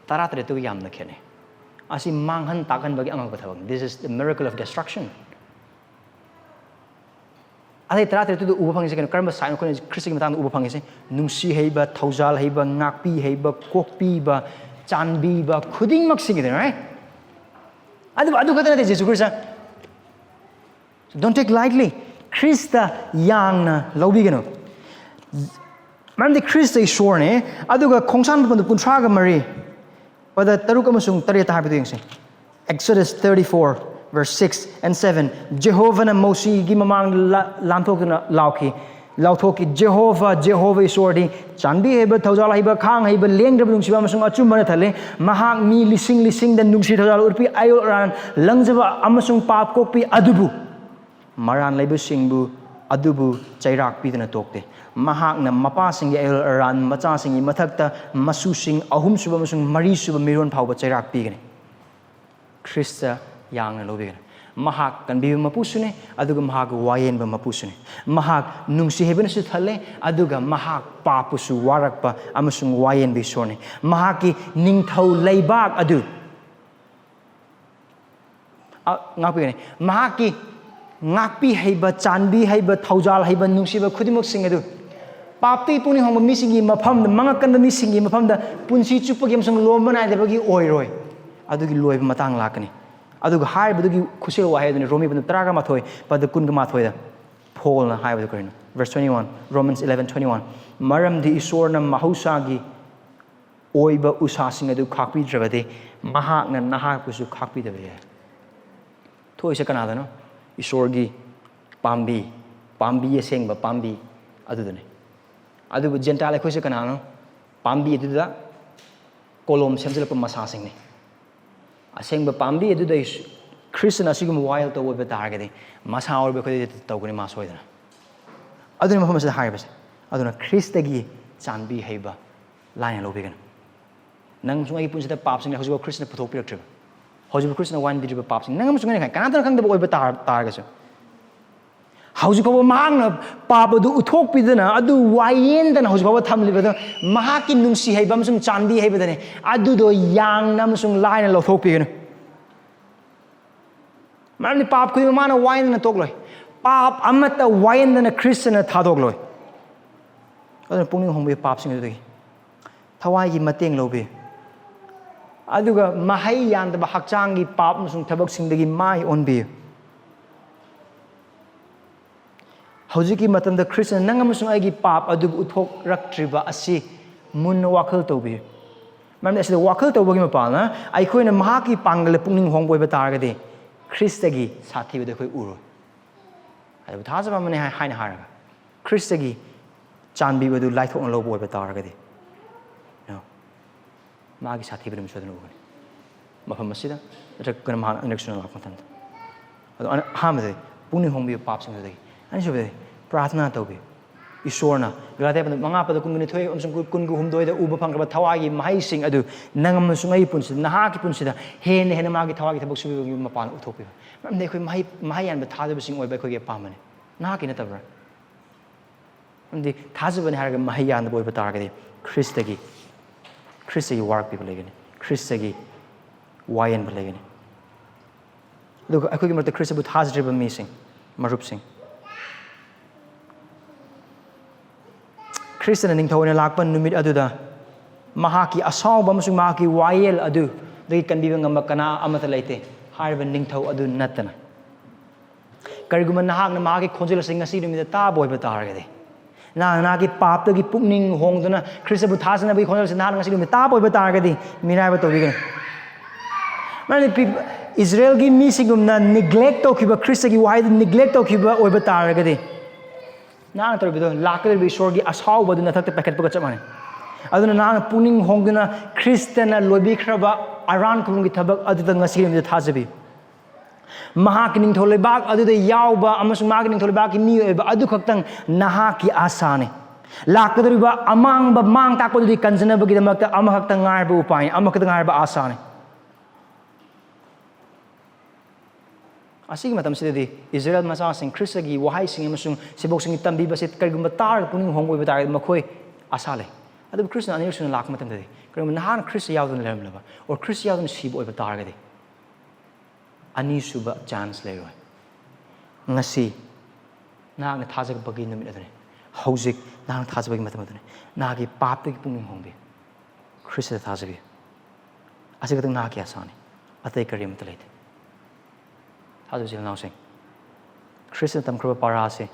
13 tu yamna khene. Asi manghan takhan bagi angakpa thabak. This is the miracle of destruction. ꯑꯗꯩ 13ꯗꯨ ꯎꯕ ꯐꯪꯉꯤꯁꯦ ꯀꯩꯅꯣ ꯀꯔꯝꯕ sign ꯑꯩꯈꯣꯏꯅ ꯈ꯭ꯔꯤꯁꯇꯒꯤ ꯃꯇꯥꯡꯗ ꯎꯕ ꯐꯪꯉꯤꯁꯦ ꯅꯨꯡꯁꯤ ꯍꯩꯕ ꯊꯧꯖꯥꯜ ꯍꯩꯕ ꯉꯥꯛꯄꯤ ꯍꯩꯕ ꯀꯣꯛꯄꯤꯕ ꯆꯥꯟꯕꯤꯕ ꯈꯨꯗꯤꯡꯃꯛꯁꯤꯡꯒꯤꯗꯅ right ꯑꯗꯨ ꯈꯛꯇ ꯅꯠꯇꯦ Jesus Christ don't take lightly Christ ꯌꯥꯡꯅ ꯂꯧꯕꯤꯒꯅꯨ ꯃꯔꯝꯗꯤ ꯈ꯭ꯔꯤꯁꯇ ꯏꯁꯣꯔꯅꯦ ꯑꯗꯨꯒ ꯈꯣꯡꯁꯥꯟ ꯃꯄꯟꯗꯨ 63 ꯄꯗ 3 ꯑꯃꯁꯨꯡ 8 ꯍꯥꯏꯕꯗꯨ ꯌꯦꯡꯁꯤ Exodus 34 verse 6 and 7 Jehovahna Mosigi mamang lanthokna lauthokki Jehovah isori chanbi heba thaujal heba khang heba lengdab nungsiba amasung achumana thale mahak mi lising da nungsi thaujal urpi ayol ran langjaba amasung pap kokpi adubu maran leibu singbu adubu chairak pidana tokte mahakna mapasinggi ayol ran machasingi mathakta masusing ahum suba amasung mari suba miron phauba chairak pigani Krista yang lobigana mahak kanbiba mapusune aduga mahak wayenba mapusune mahak nungsi hebena su thale aduga mahak papusu warakpa amasung wayen bi sone mahaki ningthau leibak adu ngapigane mahaki ngakpi heiba chanbi heiba thaujal heiba nungsiba khudimok sing adu papti puni hom misingi mafam mangakan misingi mafam da punsi chupagi amasung lombana debagi oiroi adugi loiba matang lakani aduga haibadagi khusel wa haidani romi banu 13 pada 19 da Paul na haibadu karino verse 21 Romans 11:21 maramdi isorna mahausagi oiba usasing adu khakpi drabade mahakna nahakpusu khakpi dabe thoise kanada no isorgi pambi esengba pambi adudane adubu gentile khoise kanano pambi aduda kolom semjelapa masasing ne asengba pambi aduda Khristana asigum wild to oiba targadi masa orbe khodi tawgani ma soidana aduna mafam asida haibase aduna Khristagi chanbi heiba laina lobigana nang sungai punsida papsing hojiba Khristna puthok piraktriba hojiba Khristna wan bijiba papsing nang sungai kai kanatana khangda oiba targasu hojiba mahangna papadu uthok pidana adu wayendana hojiba thamlibada mahaki nungsi heiba amsung chanbi heiba dane adu do yang namsung laina lothok pigana Marni pap kudi mana wine na togloi pap amata wine na Khristana thadogloi aduna pungning hongbe pap sing adui thawaigi mateng lobe aduga mahei yandaba hakchangi pap musung thabak singdagi mai onbe hojiki matamda Khristana nangamusung aigi pap adu uthok raktriba asi mun wakhal tobe marni asida wakhal tobagi mapana aikhoina mahaki pangal pungning hongboiba targade Khristagi sathibada khoi uro adu thajaba mane haina haraga Khristagi chanbibadu laithok na lobo oiba taragadi no magi sathibada misodana ugani mafam asida rakana mahana election la content adu hamade पुनिंग होंबी पाप सिंग दे अनि सुबे प्रार्थना तौबी ईश्वरना गलाते मंगा पद कुंगनि थोय अमसुं कुंगु हुमदोय दा उब फंगबा थवागी महै सिंग अदु नंगम सुंगै पुनसि नहा की पुनसिदा हेन हेन मागी थवागी थबक सुबी मपान उथोपि मरम दे खै महै यान थाजब सिंग ओइबा खैगे पामने नहा की नतबरा मरम थाजबने हारगा महै यान बोइबा तारगदि ख्रिस्टगी वार्क पीपल लेगनि ख्रिस्टगी वायन लेगनि लोग अखोगी मरते ख्रिस्टबु थाजद्रिबा मीसिंग मरुपसिंग Khristana ningthawna lakpan numit aduda mahaki asawba amasung mahaki wayel adu dagi kanbiba ngamba kana amata leite hariba ningthaw adu natana kariguma nahakna mahaki khonjel sing ngasi numida ta boiba taragade na ki pap gi pukning hongduna Khristabu thasana bi khonjel sing ngasi numida ta boiba taragade miraiba tobigan mani Israel gi mi singumna neglect to khiba Khrista gi wai neglect to khiba oiba taragade ना तो बिदो लाकर विश्वर की आशाओं बदु न थकते packet पकड़ चमाने अदुना ना पुनिंग होंगना ख्रिस्टना lobby खरबा Aran कुंगी थबक अदुदा ngasi नि थाजबी महाकिनिंग थोलेबाग अदुदा यावबा अमसुं महाकिनिंग थोलेबाग की मी ओइबा अदु खक्तंग नहा की आशाने लाकदरिबा अमांगबा मांग ताकोदि कंजनबगी दमकता अमा खक्तंग ngarba उपाय अमा खक्तंग ngarba आशाने asigi matam sidadi Israel masa sing Khristagi wahai sing amasung sibok sing tambiba sit karigumba tar puning hongoi ba tar makhoi asale adu Krishna anil suna lak matam dadi karigumba nahan Christ yaudun lam laba or Christ yaudun sib oi ba tar gadi ani suba chance le roi ngasi na na thajak bagi numit adune hojik na thajak bagi matam adune na gi pap gi puning hongbe Christ thajak asigi tang na ki asane atai karim talait Hadu sil now sing Christian tam kruba parase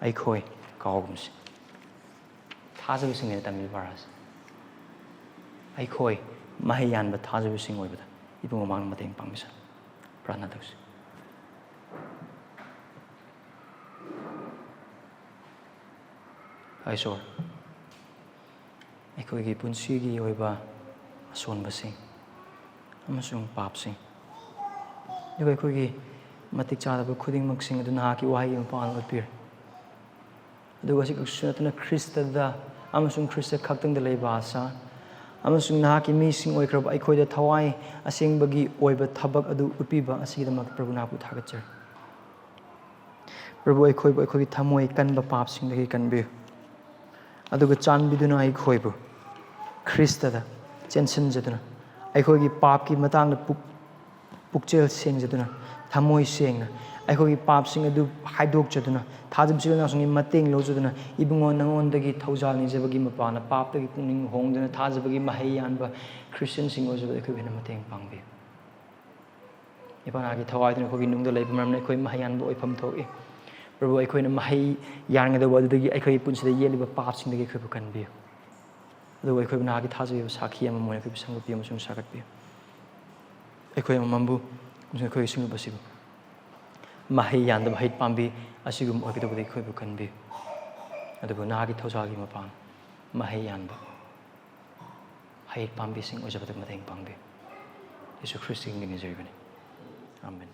ai khoi kaugums thajabu sing ne tam paras ai khoi mahiyan ba thajabu sing oi bada ibung mang mateng pangmisa prana dos ai sor ai khoi gi punsigi oi ba son ba sing amasung pap sing Juga khoi gi matik chadaba khudingmak sing adu Nahakki wahi mapan utpir aduga sik sunatuna Khristada amasung Khrista khaktang da leiba asa amasung Nahakki mi sing oikraba aikoi da thawai asengbagi oiba thabak adu utpiba asigidamak Prabhu napu thagachar Prabhu aikoi gi thamoi kanba pap sing dagi kanbi aduga chanbiduna aikoi bu Khristada chensinjaduna aikoi gi pap ki matangda pukchel sengjaduna thamoi sengna aikoi pap sing adu haidok jaduna thajab silna sungi mateng lojaduna ibungo nangon dagi thaujal ni jabagi mapana pap dagi puning hongduna thajabagi mahei yanba Christian sing ojaba aikoi bena mateng pangbe ipana gi thawai duna khogi nungda leiba maramna aikoi mahei yanba oifam thoki Prabhu aikoi na mahei yang da wadu dagi aikoi punsida yeliba pap sing dagi aikoi bukanbe adu aikoi na gi thajabi sakhi ama moina aikoi sangpi amasung sakatbi aikoi mambu Mungkin kau isu basi bu, mahai yanda mahai pambi asigum orang kita boleh kau bukan bi, ada bu Nahakki thawagi mapan, mahai yanda, mahai pambi sing oja betul mateng pambi, Yesus Kristus ingin mengajar ini, Amin.